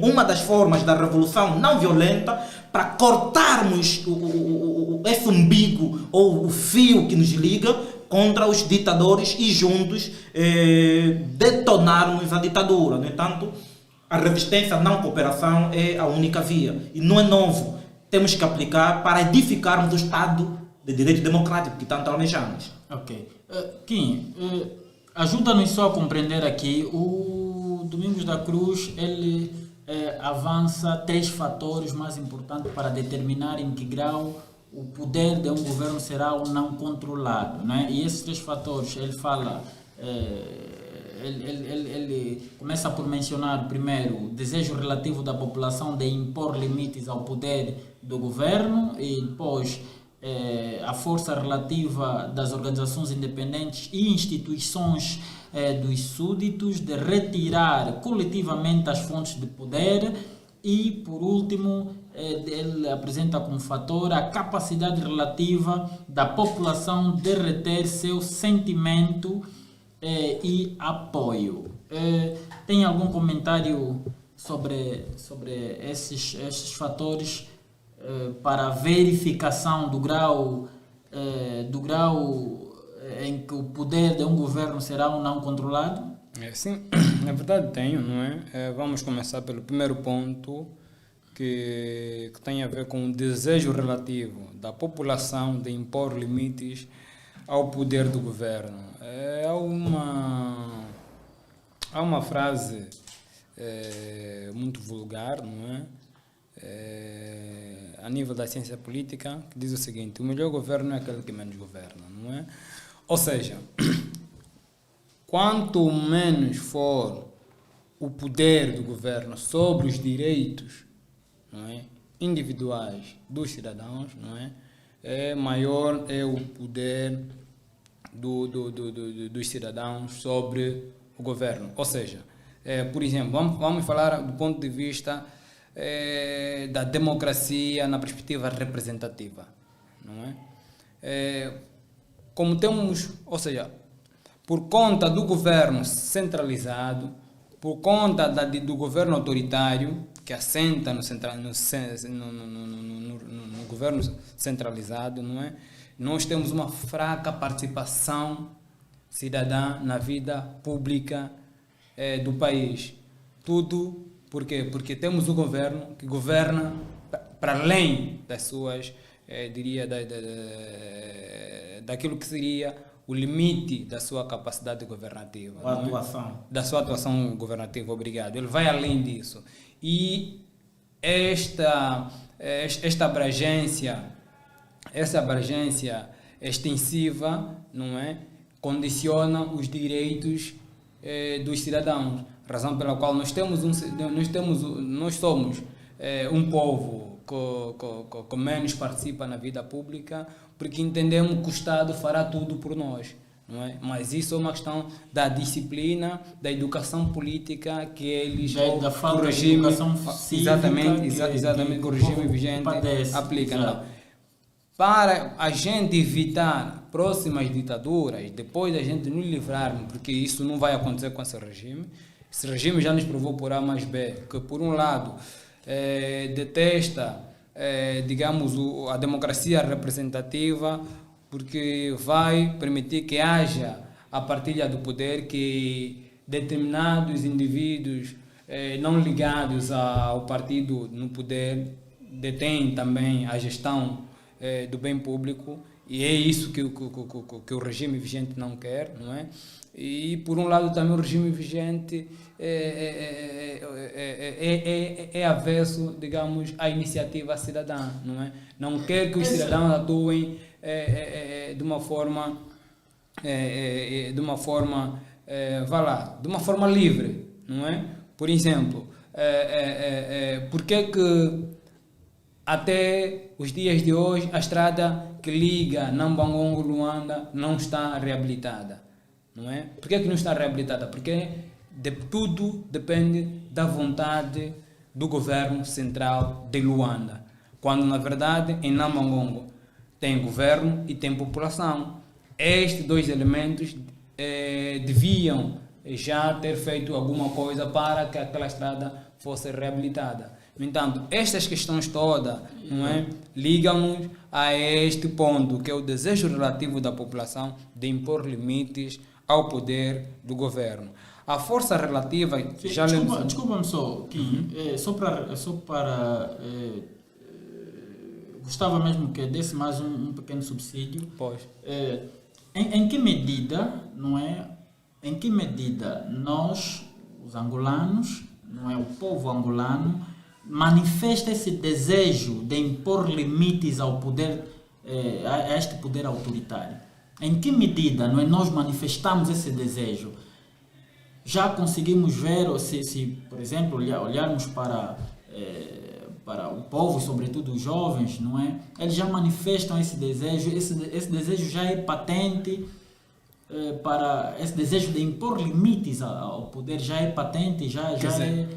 uma das formas da revolução não violenta para cortarmos esse umbigo ou o fio que nos liga contra os ditadores e juntos detonarmos a ditadura. No entanto, a resistência à não cooperação é a única via. E não é novo. Temos que aplicar para edificarmos o Estado de direito democrático que tanto almejamos. Ok. Kim, ajuda-nos só a compreender aqui. O Domingos da Cruz, ele avança 3 fatores mais importantes para determinar em que grau o poder de um governo será ou não controlado, né? E esses 3 fatores, ele fala, ele começa por mencionar primeiro o desejo relativo da população de impor limites ao poder do governo e depois a força relativa das organizações independentes e instituições dos súditos de retirar coletivamente as fontes de poder e, por último, ele apresenta como fator a capacidade relativa da população de reter seu sentimento e apoio. Tem algum comentário sobre esses fatores para a verificação do grau em que o poder de um governo será ou não controlado? Sim, na verdade tenho, não é? Vamos começar pelo primeiro ponto, que tem a ver com o desejo relativo da população de impor limites ao poder do governo. Há uma frase muito vulgar, não é? A nível da ciência política, que diz o seguinte: o melhor governo é aquele que menos governa, não é? Ou seja, quanto menos for o poder do governo sobre os direitos, não é, individuais dos cidadãos, não é, maior é o poder dos cidadãos sobre o governo. Ou seja, por exemplo, vamos falar do ponto de vista da democracia na perspectiva representativa, não é? Como temos, ou seja, por conta do governo centralizado, por conta do governo autoritário, que assenta no governo centralizado, não é? Nós temos uma fraca participação cidadã na vida pública do país. Tudo por quê? Porque temos o governo que governa para além das suas, diria, daquilo que seria o limite da sua capacidade governativa. A atuação. Da sua atuação governativa, obrigado. Ele vai além disso. E esta abrangência, essa abrangência extensiva, não é, condiciona os direitos dos cidadãos, razão pela qual nós somos um povo que menos participa na vida pública, porque entendemos que o Estado fará tudo por nós. Não é? Mas isso é uma questão da disciplina, da educação política que eles, da falta o regime, de educação cívica, exatamente, que o regime vigente aplica. Não. Para a gente evitar próximas ditaduras, depois da gente nos livrarmos, porque isso não vai acontecer com esse regime já nos provou por A mais B, que por um lado detesta, digamos, a democracia representativa, porque vai permitir que haja a partilha do poder, que determinados indivíduos não ligados ao partido no poder detêm também a gestão do bem público, e é isso que o regime vigente não quer, não é? E por um lado também o regime vigente é avesso, digamos, à iniciativa cidadã, não é? Não quer que os cidadãos atuem de uma forma livre, não é? Por exemplo, por que até os dias de hoje a estrada que liga Nambangongo Luanda não está reabilitada, não é? Por que não está reabilitada? Porque tudo depende da vontade do governo central de Luanda, quando na verdade em Nambangongo tem governo e tem população. Estes dois elementos deviam já ter feito alguma coisa para que aquela estrada fosse reabilitada. No entanto, estas questões todas, não é, ligam-nos a este ponto, que é o desejo relativo da população de impor limites ao poder do governo. A força relativa... Desculpa-me só, Kim, só para gostava mesmo que desse mais um pequeno subsídio. Pois. Em que medida, não é? Em que medida nós, os angolanos, não é, o povo angolano, manifesta esse desejo de impor limites ao poder, a este poder autoritário? Em que medida, não é, nós manifestamos esse desejo? Já conseguimos ver, se por exemplo, olharmos para o povo, sobretudo os jovens, não é? Eles já manifestam esse desejo, esse desejo já é patente, esse desejo de impor limites ao poder já é patente,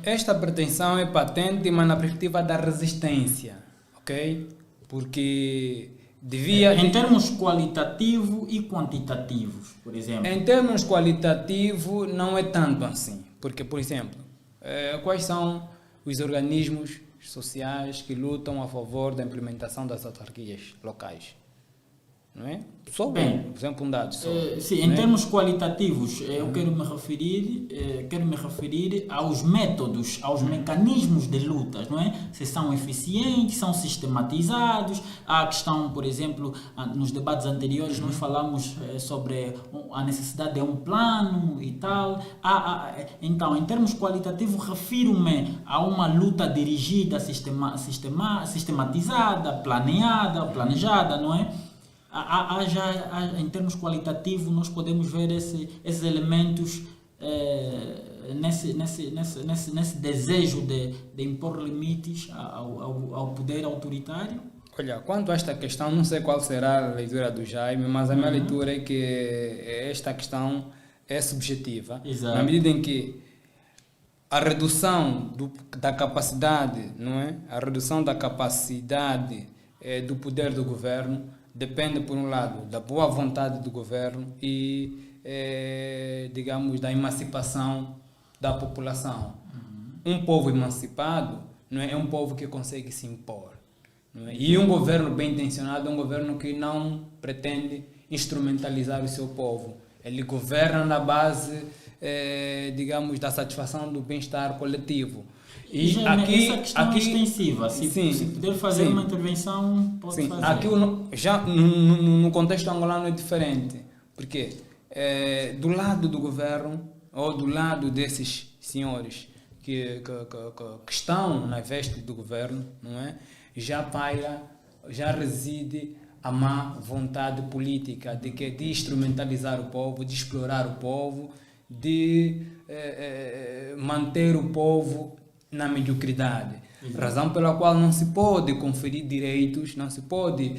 Esta pretensão é patente, mas na perspectiva da resistência, ok? Porque em termos qualitativo e quantitativos, por exemplo. Em termos qualitativo não é tanto assim, porque, por exemplo, quais são os organismos sociais que lutam a favor da implementação das autarquias locais? Não é? Só bem, por exemplo, um dado só. Sim, em termos qualitativos, eu quero me referir aos métodos, aos mecanismos de lutas, não é? Se são eficientes, são sistematizados. Há a questão, por exemplo, nos debates anteriores nós falamos sobre a necessidade de um plano e tal. Então, em termos qualitativos, refiro-me a uma luta dirigida, sistematizada, planejada, não é? Em termos qualitativos, nós podemos ver esses elementos nesse desejo de impor limites ao poder autoritário. Olha, quanto a esta questão, não sei qual será a leitura do Jaime, mas a minha leitura é que esta questão é subjetiva. Exato. Na medida em que a redução da capacidade, não é? A redução da capacidade do poder do governo depende, por um lado, da boa vontade do governo e, digamos, da emancipação da população. Um povo emancipado, não é um povo que consegue se impor. Não é? E um governo bem intencionado é um governo que não pretende instrumentalizar o seu povo. Ele governa na base, digamos, da satisfação do bem-estar coletivo. E aqui, essa questão é extensiva. Se puder fazer uma intervenção, pode fazer. Aqui já no contexto angolano é diferente. Porque do lado do governo, ou do lado desses senhores que estão na veste do governo, não é? Já reside a má vontade política de instrumentalizar o povo, de explorar o povo, de manter o povo na mediocridade. Razão pela qual não se pode conferir direitos, não se pode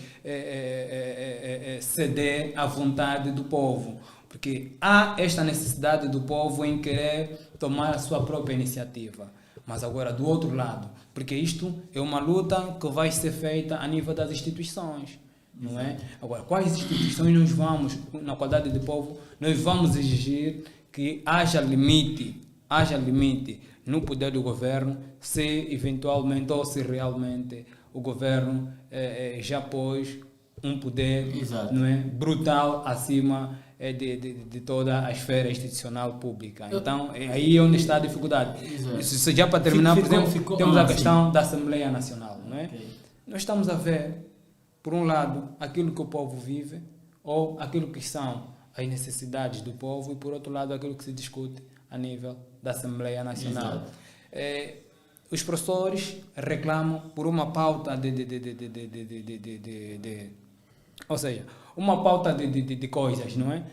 ceder à vontade do povo, porque há esta necessidade do povo em querer tomar a sua própria iniciativa. Mas agora, do outro lado, porque isto é uma luta que vai ser feita a nível das instituições, não é? Agora, quais instituições nós vamos, na qualidade de povo, nós vamos exigir que haja limite no poder do governo, se eventualmente ou se realmente o governo já pôs um poder, não é, brutal acima de toda a esfera institucional pública. Então, aí é onde está a dificuldade. Isso já para terminar, por exemplo, temos a questão da Assembleia Nacional, não é? Nós estamos a ver, por um lado, aquilo que o povo vive, ou aquilo que são as necessidades do povo, e por outro lado, aquilo que se discute a nível da Assembleia Nacional. Os professores reclamam por uma pauta ou seja, uma pauta de coisas, não é?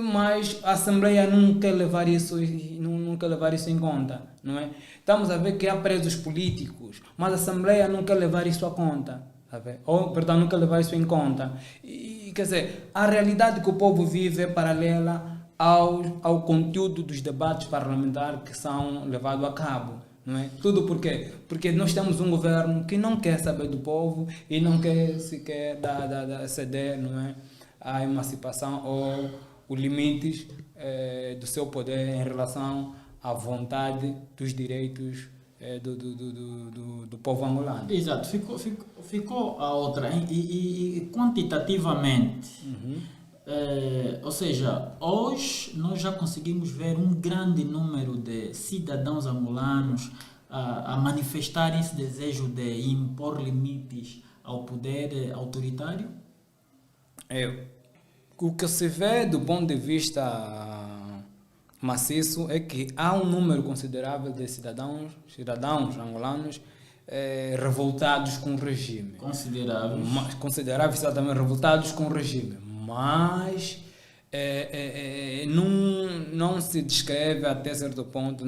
Mas a Assembleia não quer levar isso em conta, não é? Estamos a ver que há presos políticos, mas a Assembleia não quer levar isso a conta, não quer levar isso em conta. E, quer dizer, a realidade que o povo vive é paralela ao conteúdo dos debates parlamentares que são levados a cabo, não é? Tudo por quê? Porque nós temos um governo que não quer saber do povo e não quer sequer ceder, não é, à emancipação ou os limites do seu poder em relação à vontade dos direitos do povo angolano. Exato, ficou a outra. E quantitativamente, ou seja, hoje nós já conseguimos ver um grande número de cidadãos angolanos a manifestarem esse desejo de impor limites ao poder autoritário? O que se vê do ponto de vista maciço é que há um número considerável de cidadãos angolanos revoltados com o regime. Consideráveis, exatamente, revoltados com o regime. Mas não se descreve até certo ponto,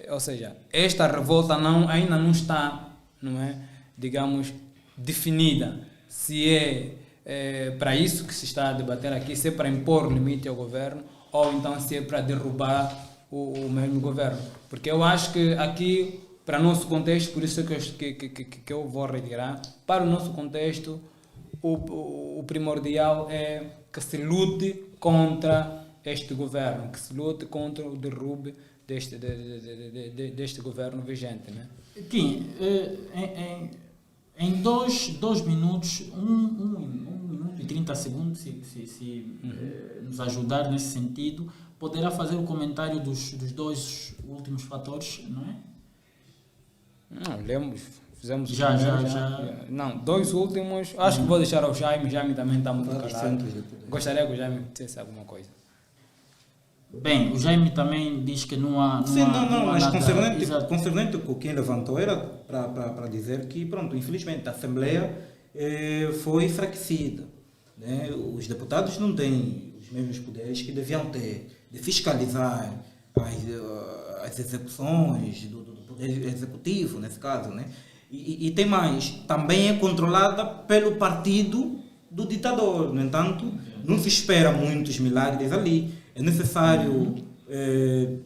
ou seja, esta revolta ainda não está, não é, digamos, definida. Se é para isso que se está a debater aqui, se é para impor limite ao governo, ou então se é para derrubar o mesmo governo. Porque eu acho que aqui, para o nosso contexto, por isso que eu vou retirar, para o nosso contexto, o primordial é que se lute contra este governo, que se lute contra o derrube deste governo vigente, né? Kim, em dois minutos, 1 minuto e 30 segundos, se nos ajudar nesse sentido, poderá fazer o comentário dos dois últimos fatores, não é? Não, lemos. Fizemos já. Não, dois últimos. Acho que vou deixar ao Jaime. Jaime também está muito calado. Gostaria que o Jaime dissesse alguma coisa. Bem, o Jaime também diz que não há. Mas concernente com quem levantou era para dizer que, pronto, infelizmente a Assembleia foi enfraquecida, né? Os deputados não têm os mesmos poderes que deviam ter de fiscalizar as execuções do poder executivo, nesse caso, né? E tem mais, também é controlada pelo partido do ditador. No entanto, não se espera muitos milagres ali. É necessário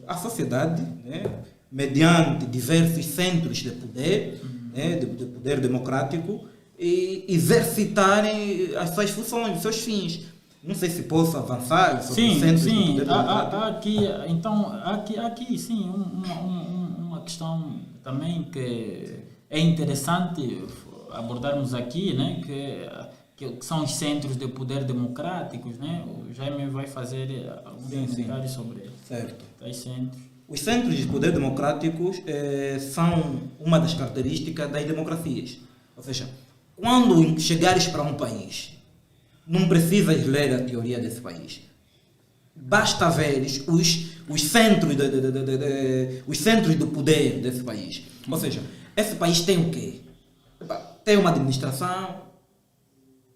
a sociedade, né, mediante diversos centros de poder, né, de poder democrático, e exercitarem as suas funções, os seus fins. Não sei se posso avançar sobre os centros de poder democrático. Aqui sim, uma questão também que é interessante abordarmos aqui, né, que são os centros de poder democráticos, né? O Jaime vai fazer algum comentário sobre os centros. Os centros de poder democráticos são uma das características das democracias. Ou seja, quando chegares para um país não precisas ler a teoria desse país. Basta ver os centros, os centros do poder desse país. Ou seja, esse país tem o quê? Tem uma administração,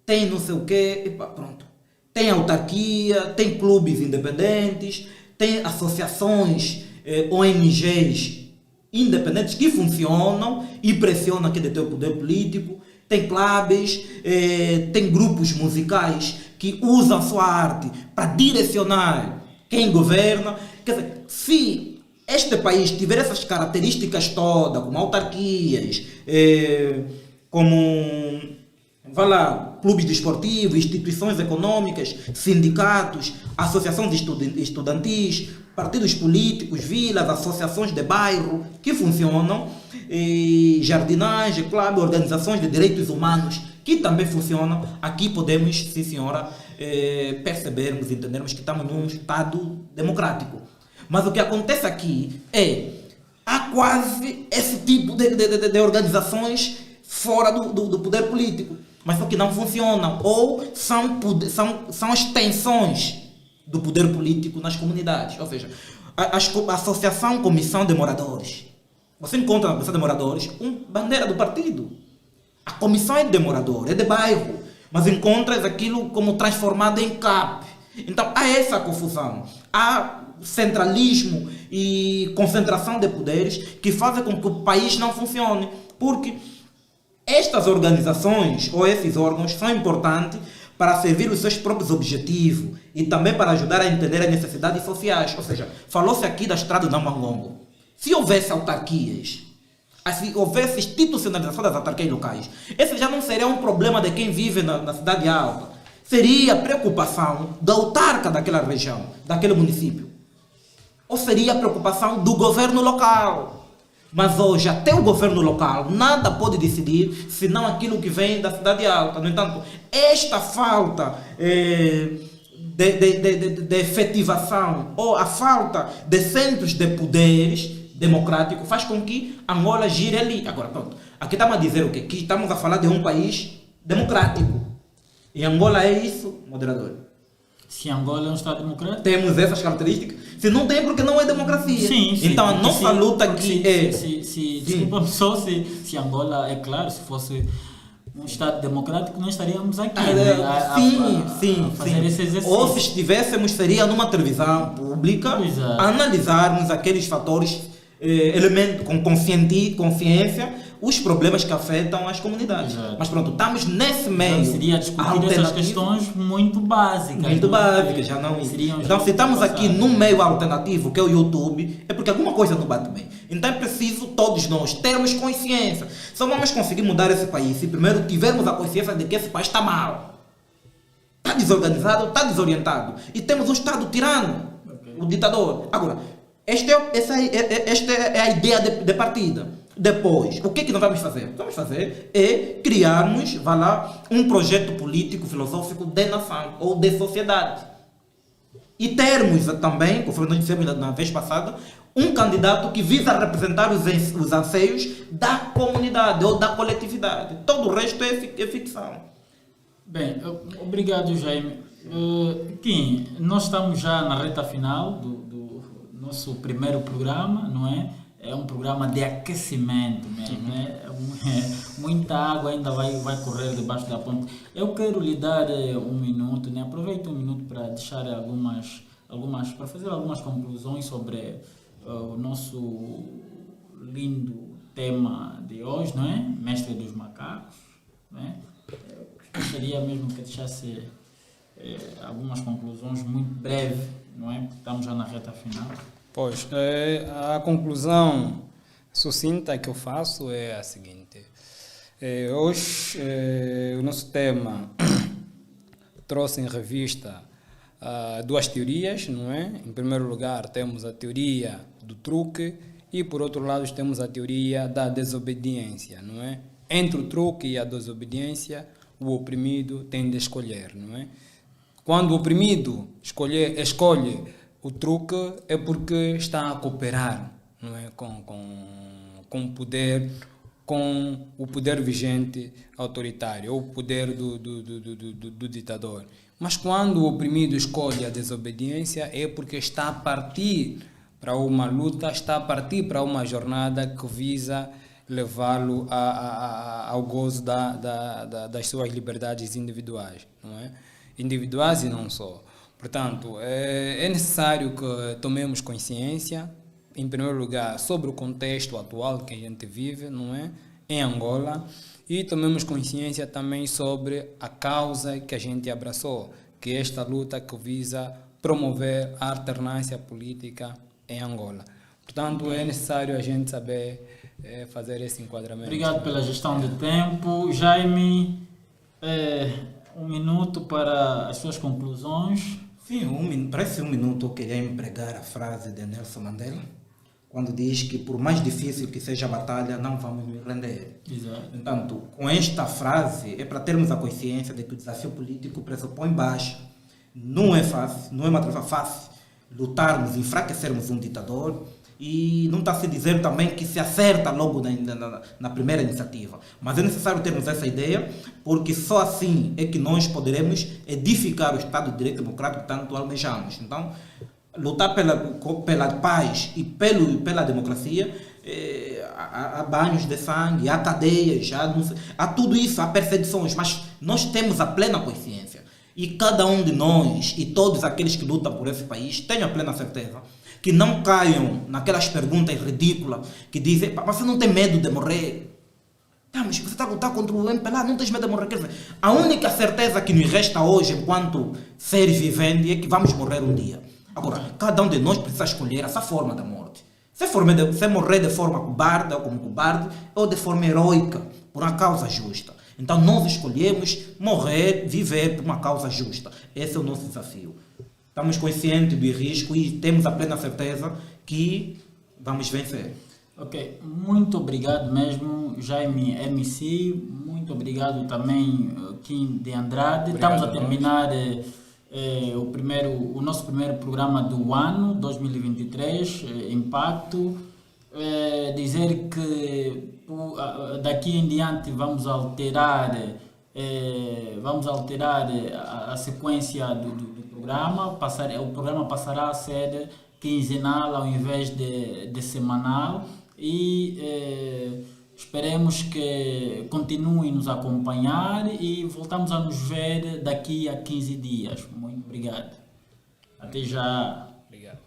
tem não sei o quê, pronto. Tem autarquia, tem clubes independentes, tem associações, ONGs independentes que funcionam e pressionam quem detém o poder político. Tem clubes, tem grupos musicais que usam a sua arte para direcionar quem governa. Quer dizer, se este país tiver essas características todas, como autarquias, como clubes desportivos, instituições econômicas, sindicatos, associações estudantis, partidos políticos, vilas, associações de bairro que funcionam, jardinagem, clube, organizações de direitos humanos que também funcionam, aqui podemos, sim senhora, percebermos, entendermos que estamos num Estado democrático. Mas o que acontece aqui há quase esse tipo de organizações fora do poder político, mas só que não funcionam, ou são extensões do poder político nas comunidades. Ou seja, a Associação Comissão de Moradores. Você encontra na Comissão de Moradores bandeira do partido. A comissão é de morador, é de bairro, mas encontras aquilo como transformado em CAP. Então há essa confusão. Há centralismo e concentração de poderes que fazem com que o país não funcione. Porque estas organizações ou esses órgãos são importantes para servir os seus próprios objetivos e também para ajudar a entender as necessidades sociais. Ou seja, falou-se aqui da estrada de Namangongo. Se houvesse autarquias, se houvesse institucionalização das autarquias locais, esse já não seria um problema de quem vive na cidade alta. Seria preocupação da autarca daquela região, daquele município. Ou seria preocupação do governo local. Mas hoje, até o governo local nada pode decidir senão aquilo que vem da cidade alta. No entanto, esta falta de efetivação ou a falta de centros de poderes democráticos faz com que Angola gire ali. Agora, pronto, aqui estamos a dizer o quê? Que estamos a falar de um país democrático. E Angola é isso, moderador. Se Angola é um Estado democrático, temos essas características. Se não tem, porque não é democracia. Sim, então a nossa luta aqui desculpa-me só, se Angola, é claro, se fosse um Estado democrático, nós estaríamos aqui sim. fazer esse exercício. Ou se estivéssemos, seria numa televisão pública, a analisarmos aqueles fatores, elementos com consciência, os problemas que afetam as comunidades. Exato. Mas pronto, estamos nesse meio. Então, seria discutir essas questões muito básicas. Muito básicas, já não. Então, se estamos aqui num meio alternativo, que é o YouTube, é porque alguma coisa não bate bem. Então é preciso todos nós termos consciência. Só vamos conseguir mudar esse país se primeiro tivermos a consciência de que esse país está mal. Está desorganizado, está desorientado. E temos um Estado tirano, o ditador. Agora, esta é a ideia de partida. Depois, o que nós vamos fazer? O que vamos fazer é criarmos, um projeto político, filosófico de nação ou de sociedade. E termos também, conforme nós dissemos na vez passada, um candidato que visa representar os anseios da comunidade ou da coletividade. Todo o resto é ficção. Bem, obrigado, Jaime. Kim, nós estamos já na reta final do nosso primeiro programa, não é? É um programa de aquecimento mesmo, né? Muita água ainda vai correr debaixo da ponte. Eu quero lhe dar um minuto, né? Aproveito um minuto para deixar para fazer algumas conclusões sobre o nosso lindo tema de hoje, não é? Mestre dos Macacos, né? Gostaria mesmo que deixasse algumas conclusões muito breves, não é? Porque estamos já na reta final. Pois, a conclusão sucinta que eu faço é a seguinte. Hoje, o nosso tema trouxe em revista duas teorias, não é? Em primeiro lugar, temos a teoria do truque e, por outro lado, temos a teoria da desobediência, não é? Entre o truque e a desobediência, o oprimido tem de escolher, não é? Quando o oprimido escolhe o truque é porque está a cooperar, não é? com o poder com o poder vigente autoritário, ou o poder do ditador. Mas quando o oprimido escolhe a desobediência, é porque está a partir para uma luta, está a partir para uma jornada que visa levá-lo ao gozo das suas liberdades individuais, não é? Individuais e não só. Portanto, é necessário que tomemos consciência, em primeiro lugar, sobre o contexto atual que a gente vive, não é? Em Angola, e tomemos consciência também sobre a causa que a gente abraçou, que é esta luta que visa promover a alternância política em Angola. Portanto, é necessário a gente saber fazer esse enquadramento. Obrigado pela gestão de tempo. Jaime, 1 minuto para as suas conclusões. Sim, para esse 1 minuto eu queria empregar a frase de Nelson Mandela, quando diz que por mais difícil que seja a batalha, não vamos nos render. Exato. Portanto, com esta frase, é para termos a consciência de que o desafio político pressupõe baixa. Não é fácil, não é uma tarefa fácil lutarmos, enfraquecermos um ditador, e não está a se dizer também que se acerta logo na primeira iniciativa. Mas é necessário termos essa ideia, porque só assim é que nós poderemos edificar o Estado de Direito Democrático que tanto almejamos. Então, lutar pela paz e pela democracia, há banhos de sangue, há cadeias, há tudo isso, há perseguições, mas nós temos a plena consciência. E cada um de nós e todos aqueles que lutam por esse país tenham a plena certeza que não caiam naquelas perguntas ridículas que dizem: mas você não tem medo de morrer? Mas você está a lutar contra o MPLA, não tens medo de morrer? Quer dizer, a única certeza que nos resta hoje, enquanto seres viventes, é que vamos morrer um dia. Agora, cada um de nós precisa escolher essa forma da morte. Se morrer de forma cobarde ou como cobarde, ou de forma heroica, por uma causa justa. Então nós escolhemos morrer, viver por uma causa justa. Esse é o nosso desafio. Estamos conscientes do risco e temos a plena certeza que vamos vencer. Ok, muito obrigado mesmo, Jaime MC, muito obrigado também, Kim de Andrade. Obrigado. Estamos a terminar o nosso primeiro programa do ano 2023, Impacto. Dizer que daqui em diante vamos alterar a sequência do programa. O programa passará a ser quinzenal ao invés de semanal, e esperemos que continuem nos acompanhar e voltamos a nos ver daqui a 15 dias. Muito obrigado. Até já. Obrigado.